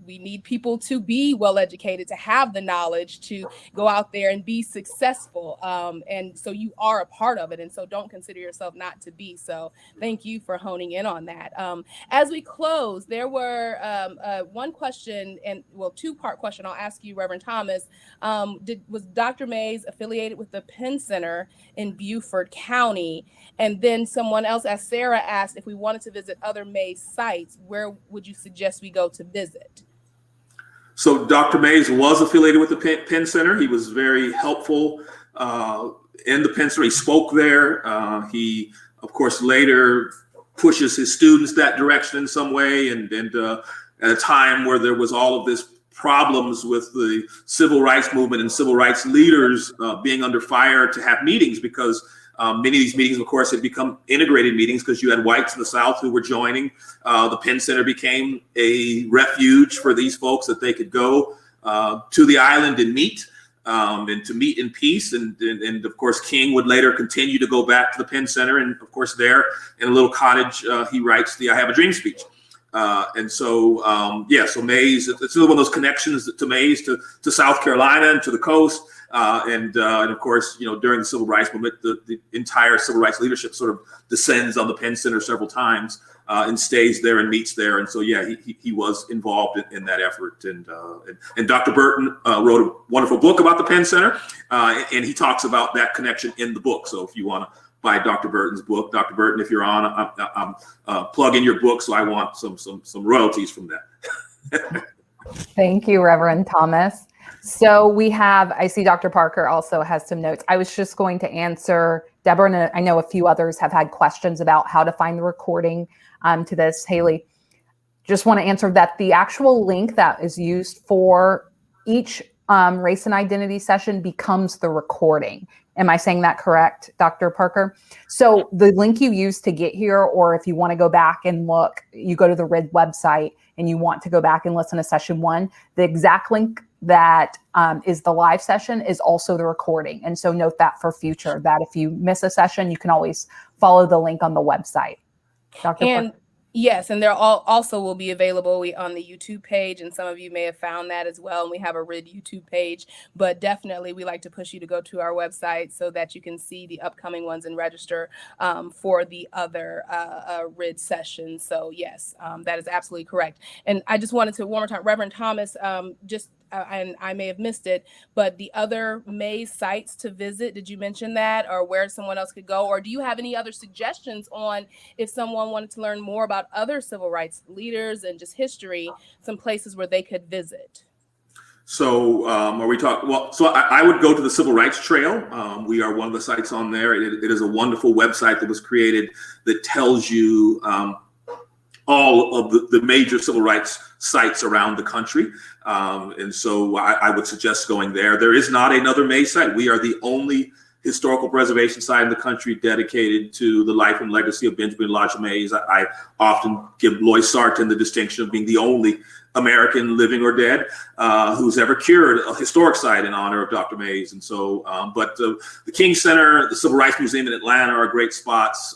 we need people to be well educated, to have the knowledge, to go out there and be successful. And so you are a part of it. And so don't consider yourself not to be. So thank you for honing in on that. As we close, there were one question, and well, two-part question I'll ask you, Reverend Thomas. Was Dr. Mays affiliated with the Penn Center in Beaufort County? And then someone else, as Sarah asked, if we wanted to visit other Mays sites, where would you suggest we go to visit? So Dr. Mays was affiliated with the Penn Center. He was very helpful in the Penn Center. He spoke there. He, of course, later pushes his students that direction in some way. And at a time where there was all of this problems with the civil rights movement and civil rights leaders being under fire to have meetings, because many of these meetings, of course, had become integrated meetings because you had whites in the South who were joining. The Penn Center became a refuge for these folks, that they could go to the island and meet, and to meet in peace. And of course, King would later continue to go back to the Penn Center. And of course, there in a little cottage, he writes the I Have a Dream speech. And so, so Mays, it's one of those connections to Mays, to South Carolina and to the coast. And of course, you know, during the civil rights movement, the entire civil rights leadership sort of descends on the Penn Center several times, and stays there and meets there. And so, yeah, he was involved in that effort. And Dr. Burton wrote a wonderful book about the Penn Center, and he talks about that connection in the book. So if you want to buy Dr. Burton's book, Dr. Burton, if you're on, I'm plugging your book, so I want some royalties from that. Thank you, Reverend Thomas. So we have, I see Dr. Parker also has some notes. I was just going to answer, Deborah, and I know a few others have had questions about how to find the recording to this. Haley, just want to answer that the actual link that is used for each race and identity session becomes the recording. Am I saying that correct, Dr. Parker? So the link you use to get here, or if you want to go back and look, you go to the RID website and you want to go back and listen to session 1, the exact link that is the live session is also the recording. And so note that for future, that if you miss a session, you can always follow the link on the website. Dr. And Parker. yes, and they're all also will be available on the YouTube page, and some of you may have found that as well. And we have a RID YouTube page, but definitely we like to push you to go to our website so that you can see the upcoming ones and register for the other RID sessions. So yes, that is absolutely correct. And I just wanted to one more time, Reverend Thomas, and I may have missed it, but the other Mays sites to visit, did you mention that, or where someone else could go? Or do you have any other suggestions on if someone wanted to learn more about other civil rights leaders and just history, some places where they could visit? So are we talking? Well, so I would go to the Civil Rights Trail. We are one of the sites on there. It is a wonderful website that was created that tells you all of the major civil rights sites around the country. And so I would suggest going there. There is not another Mays site. We are the only historical preservation site in the country dedicated to the life and legacy of Benjamin Elijah Mays. I often give Lois Sarton the distinction of being the only American, living or dead, who's ever cured a historic site in honor of Dr. Mays. And so, but the King Center, the Civil Rights Museum in Atlanta are great spots.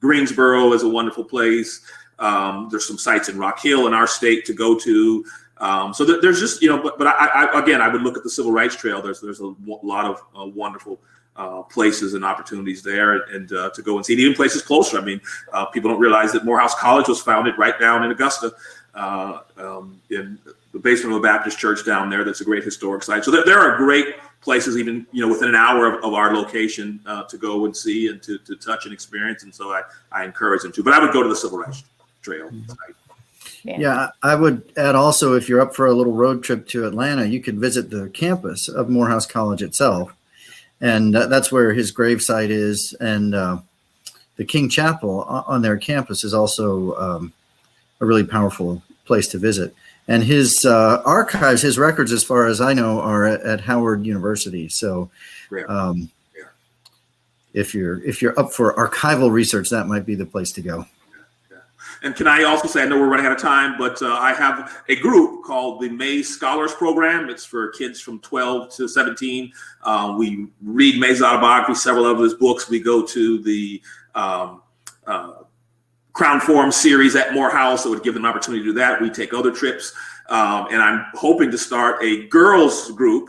Greensboro is a wonderful place. There's some sites in Rock Hill in our state to go to. So there's just, but I would look at the Civil Rights Trail. There's a lot of wonderful places and opportunities there, and to go and see, even places closer. I mean, people don't realize that Morehouse College was founded right down in Augusta, in the basement of a Baptist church down there. That's a great historic site. So there are great places even, within an hour of our location to go and see and to touch and experience. And so I encourage them to. But I would go to the Civil Rights Trail site. Yeah, I would add also, if you're up for a little road trip to Atlanta, you could visit the campus of Morehouse College itself. And that's where his gravesite is. And the King Chapel on their campus is also a really powerful place to visit. And his archives, his records, as far as I know, are at Howard University. So if you're up for archival research, that might be the place to go. And can I also say, I know we're running out of time, but I have a group called the Mays Scholars Program. It's for kids from 12 to 17. We read Mays' autobiography, several of his books. We go to the Crown Forum series at Morehouse that would give them an opportunity to do that. We take other trips. And I'm hoping to start a girls group.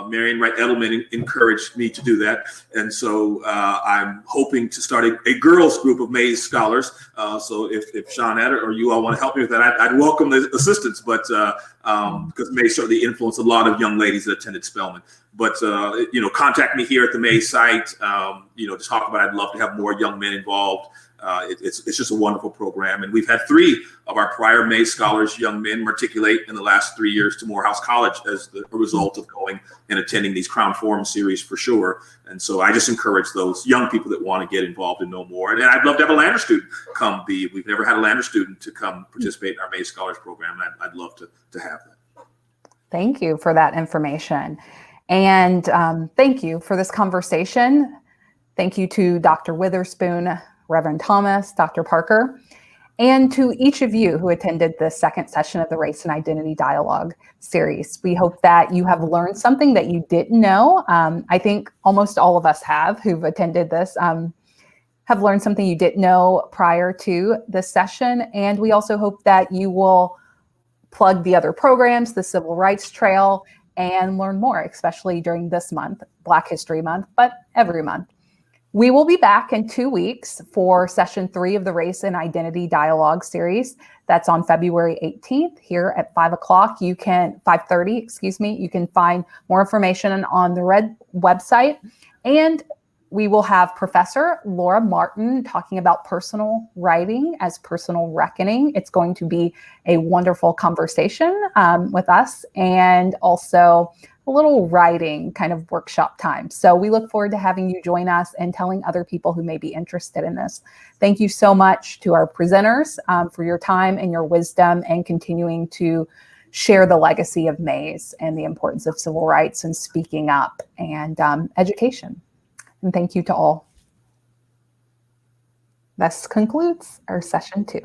Marian Wright Edelman encouraged me to do that. And so I'm hoping to start a girls group of Mays scholars. So if Shawnette or you all want to help me with that, I'd welcome the assistance, but because Mays certainly influenced a lot of young ladies that attended Spelman. But, contact me here at the Mays site, to talk about it. I'd love to have more young men involved. It's just a wonderful program. And we've had 3 of our prior Mays scholars, young men, matriculate in the last 3 years to Morehouse College as a result of going and attending these Crown Forum series for sure. And so I just encourage those young people that want to get involved and know more. And I'd love to have a Lander student come we've never had a Lander student to come participate in our Mays Scholars Program. I'd love to have that. Thank you for that information. And thank you for this conversation. Thank you to Dr. Witherspoon, Reverend Thomas, Dr. Parker, and to each of you who attended the second session of the Race and Identity Dialogue series. We hope that you have learned something that you didn't know. I think almost all of us who've attended this have learned something you didn't know prior to this session. And we also hope that you will plug the other programs, the Civil Rights Trail, and learn more, especially during this month, Black History Month, but every month. We will be back in 2 weeks for session 3 of the Race and Identity Dialogue series. That's on February 18th here at 5:30, excuse me. You can find more information on the Red website. And we will have Professor Laura Martin talking about personal writing as personal reckoning. It's going to be a wonderful conversation with us, and also a little writing kind of workshop time. So we look forward to having you join us and telling other people who may be interested in this. Thank you so much to our presenters for your time and your wisdom and continuing to share the legacy of Mays and the importance of civil rights and speaking up and education. And thank you to all. This concludes our session 2.